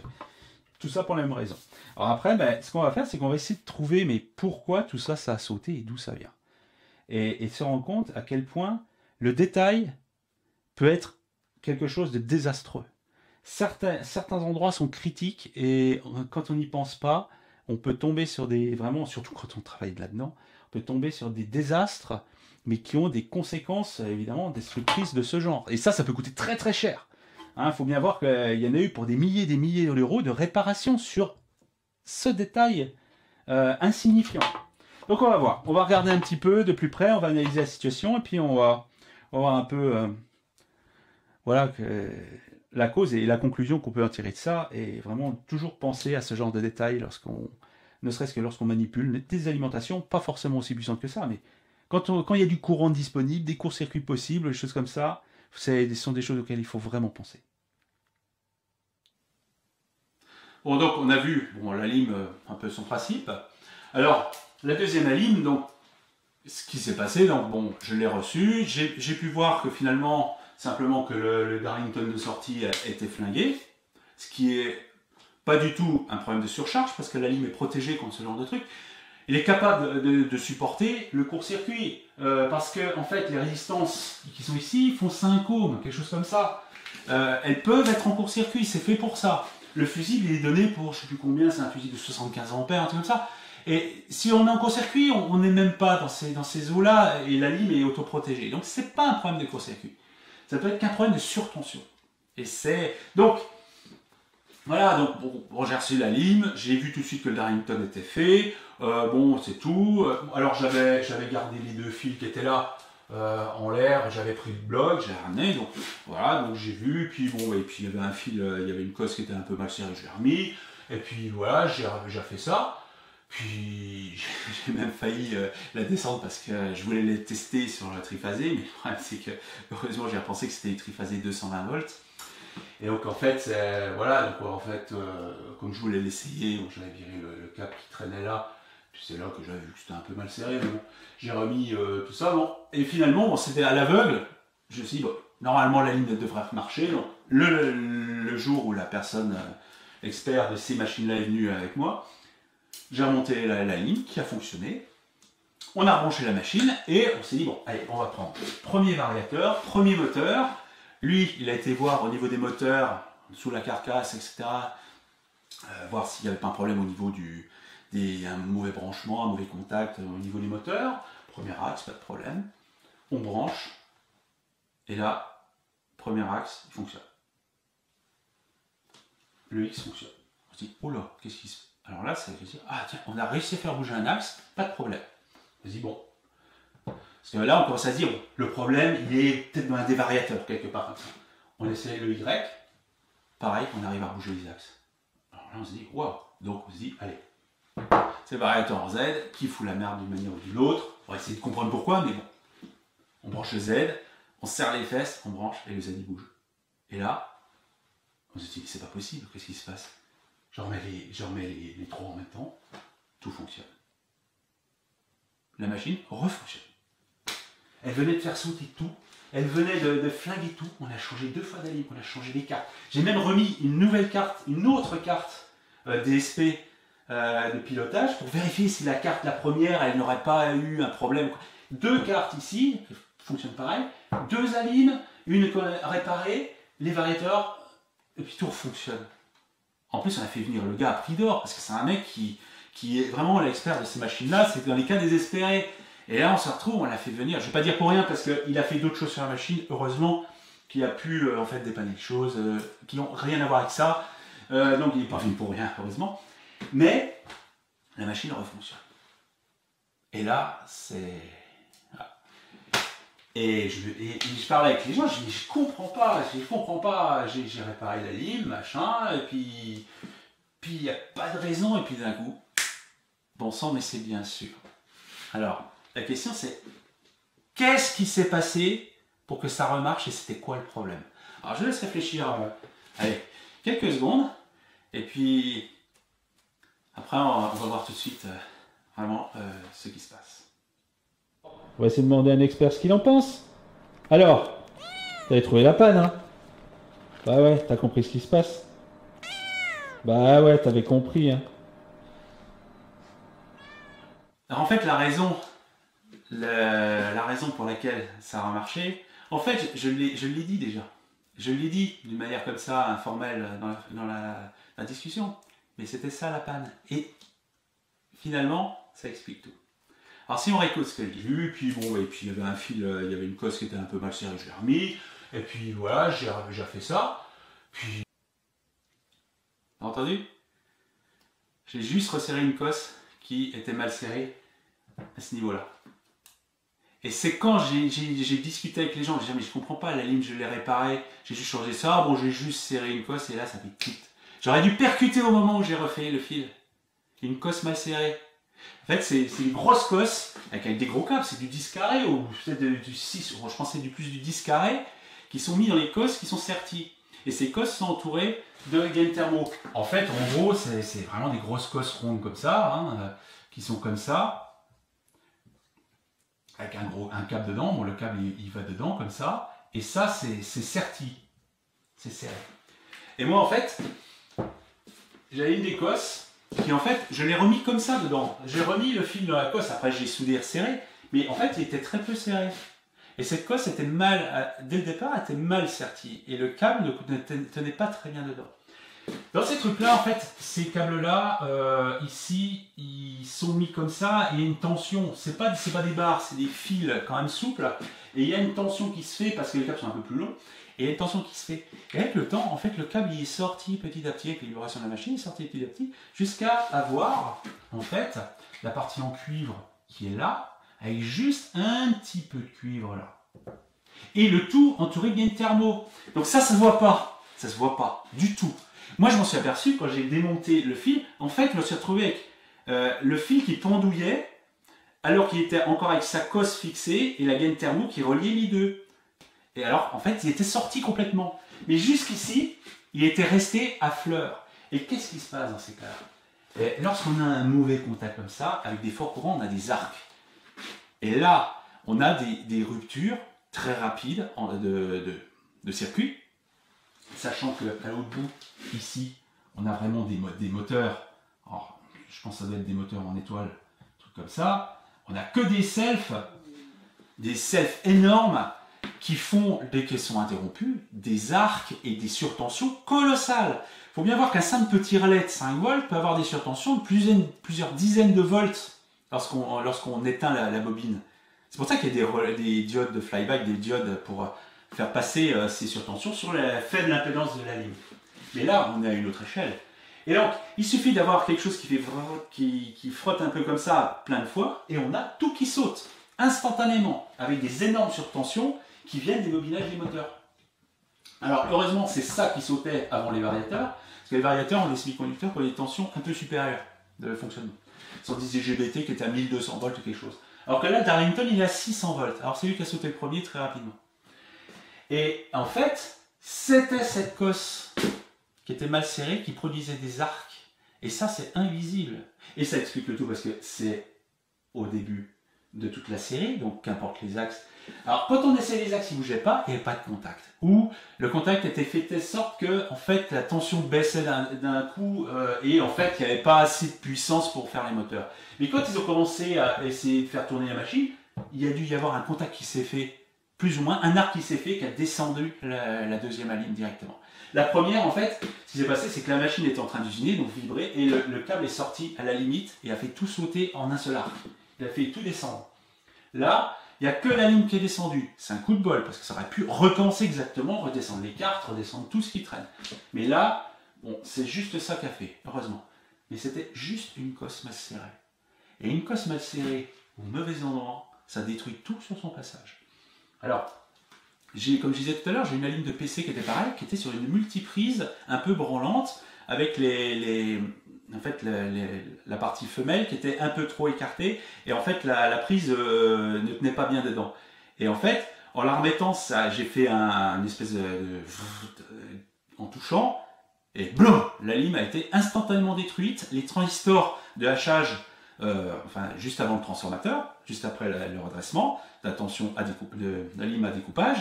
S2: Tout ça pour la même raison. Alors après, ben, ce qu'on va faire, c'est qu'on va essayer de trouver mais pourquoi tout ça, ça a sauté et d'où ça vient. et se rendre compte à quel point le détail peut être quelque chose de désastreux. Certains endroits sont critiques et quand on n'y pense pas, on peut tomber sur vraiment, surtout quand on travaille là-dedans, on peut tomber sur des désastres, mais qui ont des conséquences évidemment destructrices de ce genre. Et ça peut coûter très très cher. Il faut bien voir qu'il y en a eu pour des milliers d'euros de réparation sur ce détail insignifiant. Donc on va voir, on va regarder un petit peu de plus près, on va analyser la situation et puis on va voir un peu voilà la cause et la conclusion qu'on peut en tirer de ça, et vraiment toujours penser à ce genre de détails ne serait-ce que lorsqu'on manipule des alimentations, pas forcément aussi puissantes que ça, mais quand il y a du courant disponible, des courts-circuits possibles, des choses comme ça, ce sont des choses auxquelles il faut vraiment penser.
S1: Bon, donc on a vu la lime, un peu son principe. Alors, la deuxième lime, donc, ce qui s'est passé, donc bon, je l'ai reçu, j'ai pu voir que finalement, simplement que le Darlington de sortie était flingué, ce qui est pas du tout un problème de surcharge, parce que la lime est protégée contre ce genre de truc. Il est capable de supporter le court-circuit, parce que en fait, les résistances qui sont ici font 5 ohms, quelque chose comme ça. Elles peuvent être en court-circuit, c'est fait pour ça. Le fusible, il est donné pour, je ne sais plus combien, c'est un fusible de 75 ampères, un truc comme ça. Et si on est en court-circuit, on n'est même pas dans ces eaux-là, et la lime est autoprotégée. Donc, c'est pas un problème de court-circuit. Ça peut être qu'un problème de surtension. Et c'est... Donc, voilà, donc bon, j'ai reçu la lime, j'ai vu tout de suite que le Darlington était fait. Bon, c'est tout. Alors, j'avais gardé les 2 fils qui étaient là en l'air, j'avais pris le bloc, j'ai ramené, donc voilà, donc j'ai vu, puis bon, et puis il y avait un fil, il y avait une cosse qui était un peu mal serrée, je l'ai remis, et puis voilà, j'ai fait ça, puis j'ai même failli la descendre parce que je voulais les tester sur la triphasée, mais le problème c'est que, heureusement, j'ai pensé que c'était une triphasée 220 volts, et donc en fait, voilà, donc en fait, comme je voulais l'essayer, j'avais viré le câble qui traînait là. C'est là que j'avais vu que c'était un peu mal serré, mais bon, j'ai remis tout ça, bon. Et finalement, bon, c'était à l'aveugle. Je me suis dit, bon, normalement la ligne devrait marcher. Donc, le jour où la personne expert de ces machines-là est venue avec moi, j'ai remonté la ligne qui a fonctionné. On a rebranché la machine et on s'est dit, bon, allez, on va prendre premier variateur, premier moteur. Lui, il a été voir au niveau des moteurs, sous la carcasse, etc., voir s'il n'y avait pas un problème au niveau un mauvais branchement, un mauvais contact au niveau du moteur. Premier axe, pas de problème. On branche. Et là, premier axe, il fonctionne. Le X fonctionne. On se dit, oh là, qu'est-ce qui se passe? Alors là, ça veut dire, ah tiens, on a réussi à faire bouger un axe, pas de problème. On se dit, bon. Parce que là, on commence à se dire, bon, le problème, il est peut-être dans un des variateurs, quelque part. On essaie le Y. Pareil, on arrive à bouger les axes. Alors là, on se dit, waouh. Donc, on se dit, allez. C'est le variateur en Z qui fout la merde d'une manière ou d'une autre. On va essayer de comprendre pourquoi, mais bon. On branche le Z, on serre les fesses, on branche et le Z il bouge. Et là, on se dit, c'est pas possible, qu'est-ce qui se passe? Je remets les 3 en même temps, tout fonctionne. La machine refonctionne. Elle venait de faire sauter tout, elle venait de flinguer tout. On a changé 2 fois d'alim, on a changé les cartes. J'ai même remis une nouvelle carte, une autre carte DSP de pilotage pour vérifier si la carte, la première, elle n'aurait pas eu un problème. 2 cartes ici, qui fonctionnent pareil, 2 alimes, une réparée, les variateurs, et puis tout fonctionne. En plus, on a fait venir le gars à prix d'or, parce que c'est un mec qui est vraiment l'expert de ces machines-là, c'est dans les cas désespérés. Et là, on se retrouve, on l'a fait venir, je ne vais pas dire pour rien, parce qu'il a fait d'autres choses sur la machine, heureusement, qu'il a pu en fait dépanner des choses qui n'ont rien à voir avec ça. Donc il n'est pas venu pour rien, heureusement. Mais la machine refonctionne. Et là, c'est... Voilà. Et je parlais avec les gens, je dis, je comprends pas, j'ai réparé la lime, machin, et puis il n'y a pas de raison, et puis d'un coup, bon sang, mais c'est bien sûr. Alors, la question c'est, qu'est-ce qui s'est passé pour que ça remarche et c'était quoi le problème? Alors je laisse réfléchir, allez, quelques secondes, et puis après on va voir tout de suite vraiment ce qui se passe.
S2: On va essayer de demander à un expert ce qu'il en pense. Alors, t'avais trouvé la panne, hein? Bah ouais, t'as compris ce qui se passe? Bah ouais, t'avais compris, hein?
S1: Alors en fait la raison la raison pour laquelle ça a marché, en fait, je l'ai dit déjà. Je l'ai dit d'une manière comme ça, informelle, dans la discussion. Mais c'était ça la panne. Et finalement, ça explique tout. Alors si on réécoute ce que j'ai vu, puis bon, et puis il y avait un fil, il y avait une cosse qui était un peu mal serrée, je l'ai remis. Et puis voilà, j'ai fait ça. Puis... T'as entendu? J'ai juste resserré une cosse qui était mal serrée à ce niveau-là. Et c'est quand j'ai discuté avec les gens, j'ai dit mais je comprends pas, la lime je l'ai réparée, j'ai juste changé ça, bon j'ai juste serré une cosse et là ça fait tout. J'aurais dû percuter au moment où j'ai refait le fil. Une cosse mal serrée. En fait c'est une grosse cosse avec des gros câbles, c'est du 10 carré ou peut-être du 6, je pensais du plus du 10 carré, qui sont mis dans les cosses qui sont serties. Et ces cosses sont entourées de gaines thermo. En fait en gros c'est vraiment des grosses cosses rondes comme ça, hein, qui sont comme ça. Avec un câble dedans, bon, le câble il va dedans comme ça, et ça c'est serti, c'est serré. Et moi en fait, j'avais une des cosses, qui en fait, je l'ai remis comme ça dedans. J'ai remis le fil dans la cosse, après j'ai soudé resserré, mais en fait il était très peu serré. Et cette cosse était mal, dès le départ, était mal sertie, et le câble ne tenait pas très bien dedans. Dans ces trucs-là, en fait, ces câbles-là, ici, ils sont mis comme ça, et il y a une tension. C'est pas des barres, c'est des fils quand même souples, et il y a une tension qui se fait, parce que les câbles sont un peu plus longs, et il y a une tension qui se fait. Et avec le temps, en fait, le câble il est sorti petit à petit, avec les vibrations de la machine, il est sorti petit à petit, jusqu'à avoir, en fait, la partie en cuivre qui est là, avec juste un petit peu de cuivre là. Et le tout entouré de gaines thermo. Donc ça se voit pas. Ça se voit pas du tout. Moi, je m'en suis aperçu quand j'ai démonté le fil. En fait, je me suis retrouvé avec le fil qui pendouillait, alors qu'il était encore avec sa cosse fixée et la gaine thermo qui reliait les deux. Et alors, en fait, il était sorti complètement. Mais jusqu'ici, il était resté à fleur. Et qu'est-ce qui se passe dans ces cas-là? Lorsqu'on a un mauvais contact comme ça, avec des forts courants, on a des arcs. Et là, on a des ruptures très rapides de circuit. Sachant qu'à l'autre bout, ici, on a vraiment des moteurs. Alors, je pense que ça doit être des moteurs en étoile, trucs comme ça. On n'a que des selfs énormes qui font, dès qu'elles sont interrompues, des arcs et des surtensions colossales. Il faut bien voir qu'un simple petit relais de 5 volts peut avoir des surtensions de plusieurs dizaines de volts lorsqu'on éteint la bobine. C'est pour ça qu'il y a des diodes de flyback, des diodes pour faire passer ces surtensions sur la faible impédance de la ligne. Mais là, on est à une autre échelle. Et donc, il suffit d'avoir quelque chose qui frotte un peu comme ça plein de fois, et on a tout qui saute instantanément, avec des énormes surtensions qui viennent des bobinages des moteurs. Alors, heureusement, c'est ça qui sautait avant les variateurs, parce que les variateurs ont des semi-conducteurs qui ont des tensions un peu supérieures de fonctionnement. Sur des IGBT qui étaient à 1200 volts ou quelque chose. Alors que là, Darlington, il est à 600 volts. Alors, c'est lui qui a sauté le premier très rapidement. Et en fait, c'était cette cosse qui était mal serrée, qui produisait des arcs. Et ça, c'est invisible. Et ça explique le tout parce que c'est au début de toute la série, donc qu'importe les axes. Alors, quand on essayait les axes, ils ne bougeaient pas, il n'y avait pas de contact. Ou le contact était fait de telle sorte que, en fait, la tension baissait d'un coup et en fait, il n'y avait pas assez de puissance pour faire les moteurs. Mais quand ils ont commencé à essayer de faire tourner la machine, il y a dû y avoir un contact qui s'est fait, plus ou moins, un arc qui s'est fait, qui a descendu la deuxième aline directement. La première, en fait, ce qui s'est passé, c'est que la machine était en train d'usiner, donc vibrer, et le câble est sorti à la limite et a fait tout sauter en un seul arc. Il a fait tout descendre. Là, il n'y a que la ligne qui est descendue. C'est un coup de bol, parce que ça aurait pu recommencer exactement, redescendre les cartes, redescendre tout ce qui traîne. Mais là, bon, c'est juste ça qu'a fait, heureusement. Mais c'était juste une cosse mal serrée. Et une cosse mal serrée, au mauvais endroit, ça détruit tout sur son passage. Alors, comme je disais tout à l'heure, j'ai une ligne de PC qui était pareille, qui était sur une multiprise un peu branlante, avec la partie femelle qui était un peu trop écartée, et en fait la prise ne tenait pas bien dedans. Et en fait, en la remettant, j'ai fait une espèce en touchant, et blum, la lime a été instantanément détruite. Les transistors de hachage, juste avant le transformateur, juste après le redressement, la tension de la lime à découpage,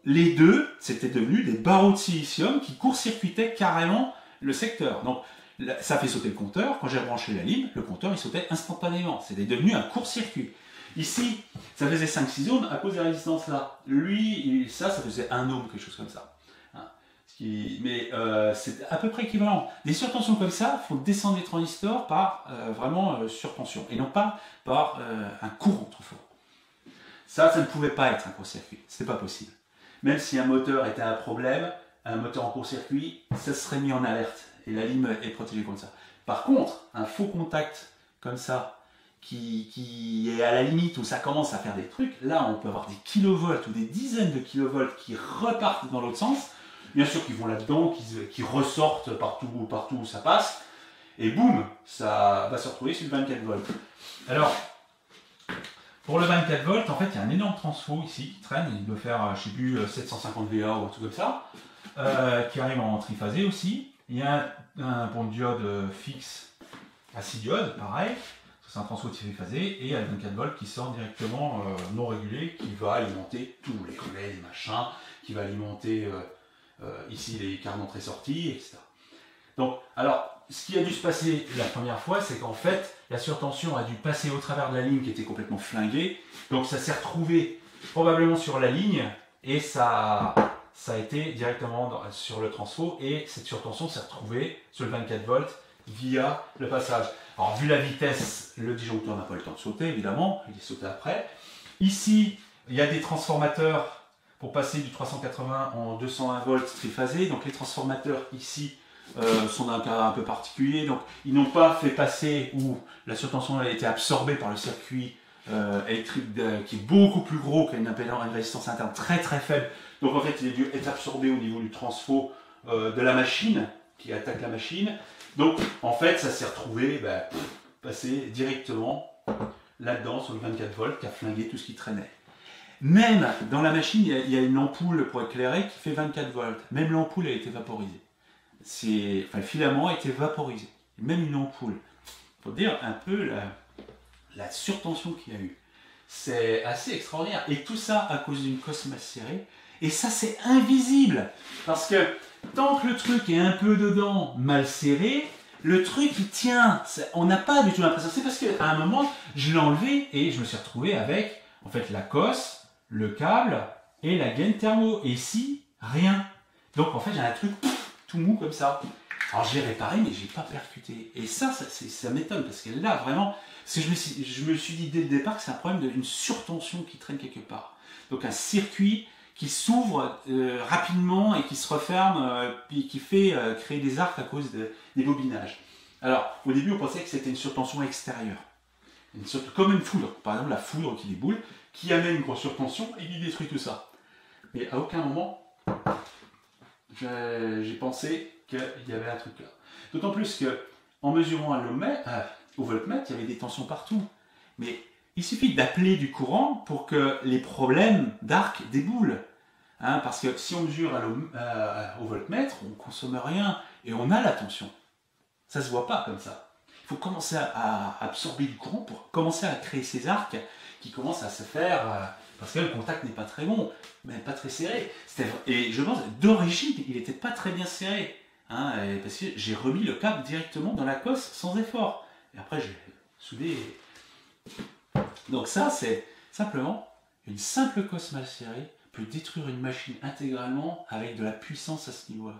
S1: les deux, c'était devenu des barreaux de silicium qui court-circuitaient carrément le secteur. Donc, ça a fait sauter le compteur. Quand j'ai rebranché la lime, le compteur il sautait instantanément. C'était devenu un court-circuit. Ici, ça faisait 5-6 ohms à cause des résistances là. Lui, ça faisait 1 ohm, quelque chose comme ça. Hein. Mais c'est à peu près équivalent. Des surtensions comme ça font descendre les transistors par vraiment surtension, et non pas par un courant trop fort. Ça ne pouvait pas être un court-circuit, c'était pas possible. Même si un moteur était un problème, un moteur en court-circuit, ça serait mis en alerte, et la ligne est protégée comme ça. Par contre, un faux contact comme ça, qui est à la limite où ça commence à faire des trucs, là on peut avoir des kilovolts ou des dizaines de kilovolts qui repartent dans l'autre sens, bien sûr qu'ils vont là-dedans, qui ressortent partout où ça passe, et boum, ça va se retrouver sur le 24 volts. Alors, pour le 24 volts, en fait, il y a un énorme transfo ici qui traîne, il doit faire, je sais plus, 750 VA ou un truc comme ça, qui arrive en triphasé aussi. Il y a un pont de diode fixe à 6 diodes, pareil. C'est un transfo triphasé, et il y a le 24 volts qui sort directement non régulé, qui va alimenter tous les relais, les machins, qui va alimenter ici les cartes d'entrée-sortie, etc. Donc, alors, ce qui a dû se passer la première fois, c'est qu'en fait, la surtension a dû passer au travers de la ligne qui était complètement flinguée, donc ça s'est retrouvé probablement sur la ligne, et ça a été directement sur le transfo, et cette surtension s'est retrouvée sur le 24 volts via le passage. Alors, vu la vitesse, le disjoncteur n'a pas eu le temps de sauter, évidemment, il est sauté après. Ici, il y a des transformateurs pour passer du 380 en 220 volts triphasé. Donc, les transformateurs ici sont d'un cas un peu particulier. Donc, ils n'ont pas fait passer où la surtension a été absorbée par le circuit électrique qui est beaucoup plus gros qu'une résistance interne très très faible. Donc, en fait, il a dû être absorbé au niveau du transfo de la machine qui attaque la machine. Donc, en fait, ça s'est retrouvé passer directement là-dedans sur le 24 volts qui a flingué tout ce qui traînait. Même dans la machine, il y a une ampoule pour éclairer qui fait 24 volts. Même l'ampoule a été vaporisée. Le filament a été vaporisé. Même une ampoule. Il faut dire un peu la surtension qu'il y a eu. C'est assez extraordinaire. Et tout ça à cause d'une cosse mal serrée. Et ça, c'est invisible. Parce que tant que le truc est un peu dedans, mal serré, le truc il tient. On n'a pas du tout l'impression. C'est parce qu'à un moment, je l'ai enlevé et je me suis retrouvé avec en fait la cosse, le câble et la gaine thermo. Et ici, rien. Donc en fait, j'ai un truc tout mou comme ça. Alors j'ai réparé, mais j'ai pas percuté. Et ça m'étonne parce que là, vraiment, parce que je me suis dit dès le départ que c'est un problème d'une surtension qui traîne quelque part. Donc un circuit qui s'ouvre rapidement et qui se referme, puis qui fait créer des arcs à cause des bobinages. Alors, au début, on pensait que c'était une surtension extérieure. Comme une foudre. Par exemple, la foudre qui déboule, qui amène une grosse surtension et qui détruit tout ça. Mais à aucun moment, j'ai pensé qu'il y avait un truc là. D'autant plus qu'en mesurant au voltmètre, il y avait des tensions partout. Mais il suffit d'appeler du courant pour que les problèmes d'arc déboulent. Hein, parce que si on mesure au voltmètre, on ne consomme rien et on a la tension. Ça ne se voit pas comme ça. Il faut commencer à absorber du courant pour commencer à créer ces arcs qui commencent à se faire, parce que le contact n'est pas très bon, mais pas très serré. Et je pense, d'origine, il n'était pas très bien serré. Hein, parce que j'ai remis le câble directement dans la cosse sans effort. Et après, j'ai soudé. Donc ça, c'est simplement une simple cosse mal serrée peut détruire une machine intégralement avec de la puissance à ce niveau-là.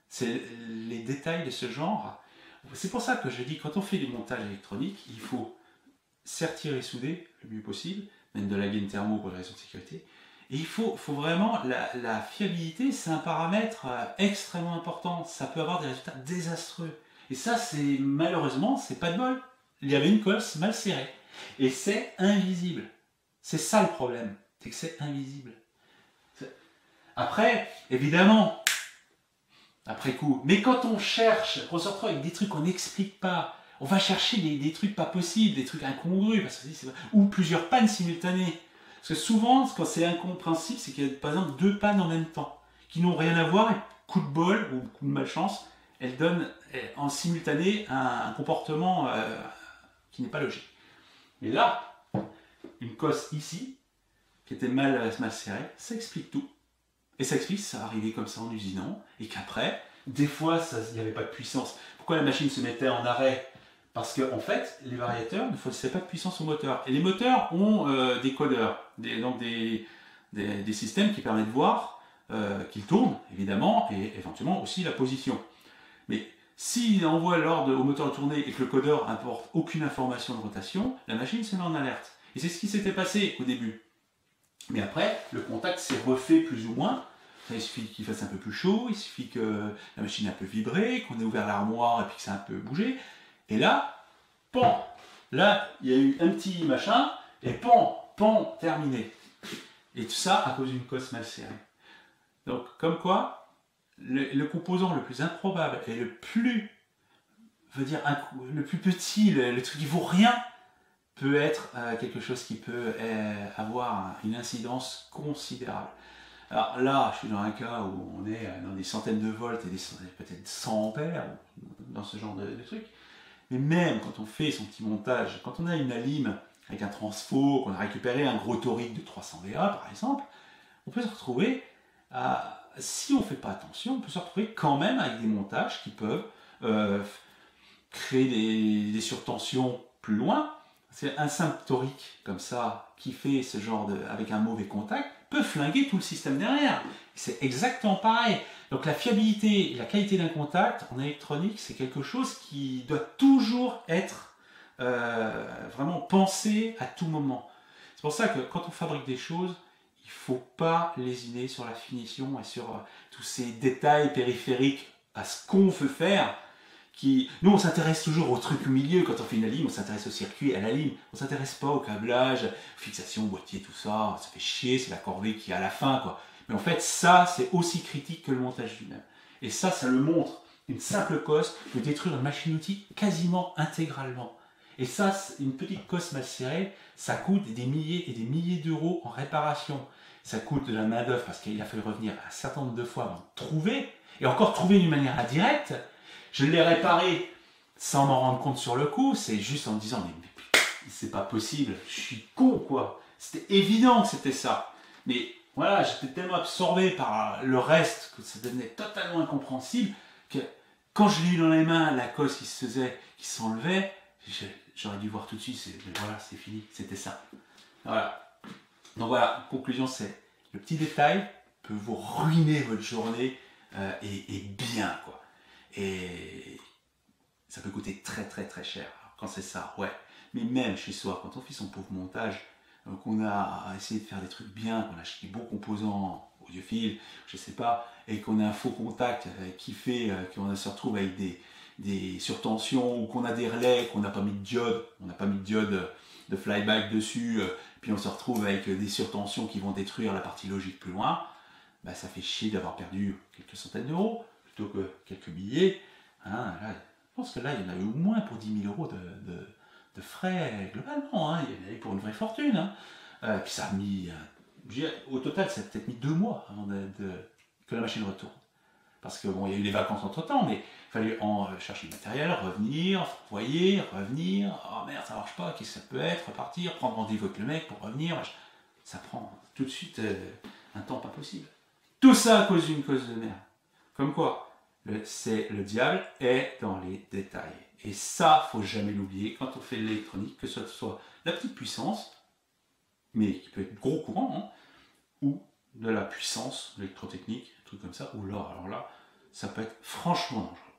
S1: C'est les détails de ce genre. C'est pour ça que je dis, quand on fait du montage électronique, il faut sertir et souder le mieux possible, même de la gaine thermo pour des raisons de sécurité. Et il faut vraiment, la fiabilité, c'est un paramètre extrêmement important. Ça peut avoir des résultats désastreux. Et ça, malheureusement, c'est pas de bol. Il y avait une cosse mal serrée. Et c'est invisible. C'est ça le problème, c'est que c'est invisible. Après, évidemment, après coup, mais quand on cherche, on se retrouve avec des trucs qu'on n'explique pas, on va chercher des trucs pas possibles, des trucs incongrus, ou plusieurs pannes simultanées. Parce que souvent, quand c'est incompréhensible, c'est qu'il y a par exemple 2 pannes en même temps, qui n'ont rien à voir, et coup de bol ou coup de malchance, elles donnent en simultané un comportement qui n'est pas logique. Et là, une cosse ici, qui était mal serrée, ça explique tout. Et ça explique que ça arrivait comme ça en usinant, et qu'après, des fois, il n'y avait pas de puissance. Pourquoi la machine se mettait en arrêt? Parce qu'en fait, les variateurs ne fournissent pas de puissance au moteur. Et les moteurs ont des codeurs, donc des systèmes qui permettent de voir qu'ils tournent, évidemment, et éventuellement aussi la position. Mais s'il envoie l'ordre au moteur de tourner et que le codeur n'apporte aucune information de rotation, la machine se met en alerte. Et c'est ce qui s'était passé au début. Mais après, le contact s'est refait plus ou moins. Il suffit qu'il fasse un peu plus chaud, il suffit que la machine ait un peu vibré, qu'on ait ouvert l'armoire et puis que ça a un peu bougé. Et là, pan, là, il y a eu un petit machin, et pan, terminé. Et tout ça à cause d'une cosse mal serrée. Donc, comme quoi, le composant le plus improbable et le plus, le plus petit, le truc qui vaut rien, peut être quelque chose qui peut avoir une incidence considérable. Alors là, je suis dans un cas où on est dans des centaines de volts et peut-être 100 ampères, dans ce genre de truc. Mais même quand on fait son petit montage, quand on a une alim avec un transfo, qu'on a récupéré un gros torique de 300 VA par exemple, on peut se retrouver, si on ne fait pas attention, on peut se retrouver quand même avec des montages qui peuvent créer des surtensions plus loin. C'est un simple torique comme ça qui fait ce genre avec un mauvais contact peut flinguer tout le système derrière. C'est exactement pareil. Donc la fiabilité et la qualité d'un contact en électronique, c'est quelque chose qui doit toujours être vraiment pensé à tout moment. C'est pour ça que quand on fabrique des choses, il ne faut pas lésiner sur la finition et sur tous ces détails périphériques à ce qu'on veut faire. Nous, on s'intéresse toujours au truc au milieu. Quand on fait une alim, on s'intéresse au circuit, à la ligne. On ne s'intéresse pas au câblage, fixation, boîtier, tout ça. Ça fait chier, c'est la corvée qui est à la fin, quoi. Mais en fait, ça, c'est aussi critique que le montage lui-même. Et ça le montre. Une simple cosse peut détruire une machine-outil quasiment intégralement. Et ça, une petite cosse mal serrée, ça coûte des milliers et des milliers d'euros en réparation. Ça coûte de la main-d'œuvre parce qu'il a fallu revenir un certain nombre de fois avant de trouver. Et encore trouver d'une manière indirecte. Je l'ai réparé sans m'en rendre compte sur le coup, c'est juste en me disant mais c'est pas possible, je suis con quoi. C'était évident que c'était ça. Mais voilà, j'étais tellement absorbé par le reste que ça devenait totalement incompréhensible que quand je l'ai eu dans les mains, la cosse qui se faisait, qui s'enlevait, j'aurais dû voir tout de suite, voilà, c'est fini, c'était ça. Voilà. Donc voilà, conclusion c'est, le petit détail peut vous ruiner votre journée et bien quoi. Et ça peut coûter très très très cher quand c'est ça, ouais. Mais même chez soi, quand on fait son pauvre montage, qu'on a essayé de faire des trucs bien, qu'on a acheté des beaux composants audiophiles, je sais pas, et qu'on a un faux contact qui fait qu'on se retrouve avec des surtensions, ou qu'on a des relais, qu'on n'a pas mis de diode, on n'a pas mis de diode de flyback dessus, puis on se retrouve avec des surtensions qui vont détruire la partie logique plus loin, bah, ça fait chier d'avoir perdu quelques centaines d'euros. Plutôt que quelques billets, hein, là, je pense que là, il y en avait au moins pour 10 000 euros de frais globalement, hein, il y en avait pour une vraie fortune. Hein. Puis ça a mis, au total, ça a peut-être mis 2 mois avant que la machine retourne. Parce que bon, il y a eu les vacances entre temps, mais il fallait chercher du matériel, revenir, envoyer, revenir, oh merde, ça marche pas, qu'est-ce que ça peut être, repartir, prendre rendez-vous avec le mec pour revenir, ça prend tout de suite un temps pas possible. Tout ça à cause d'une cause de merde. Comme quoi, le diable est dans les détails. Et ça, faut jamais l'oublier quand on fait de l'électronique, que ce soit la petite puissance, mais qui peut être gros courant, hein, ou de la puissance électrotechnique, un truc comme ça, ou là, alors là, ça peut être franchement dangereux.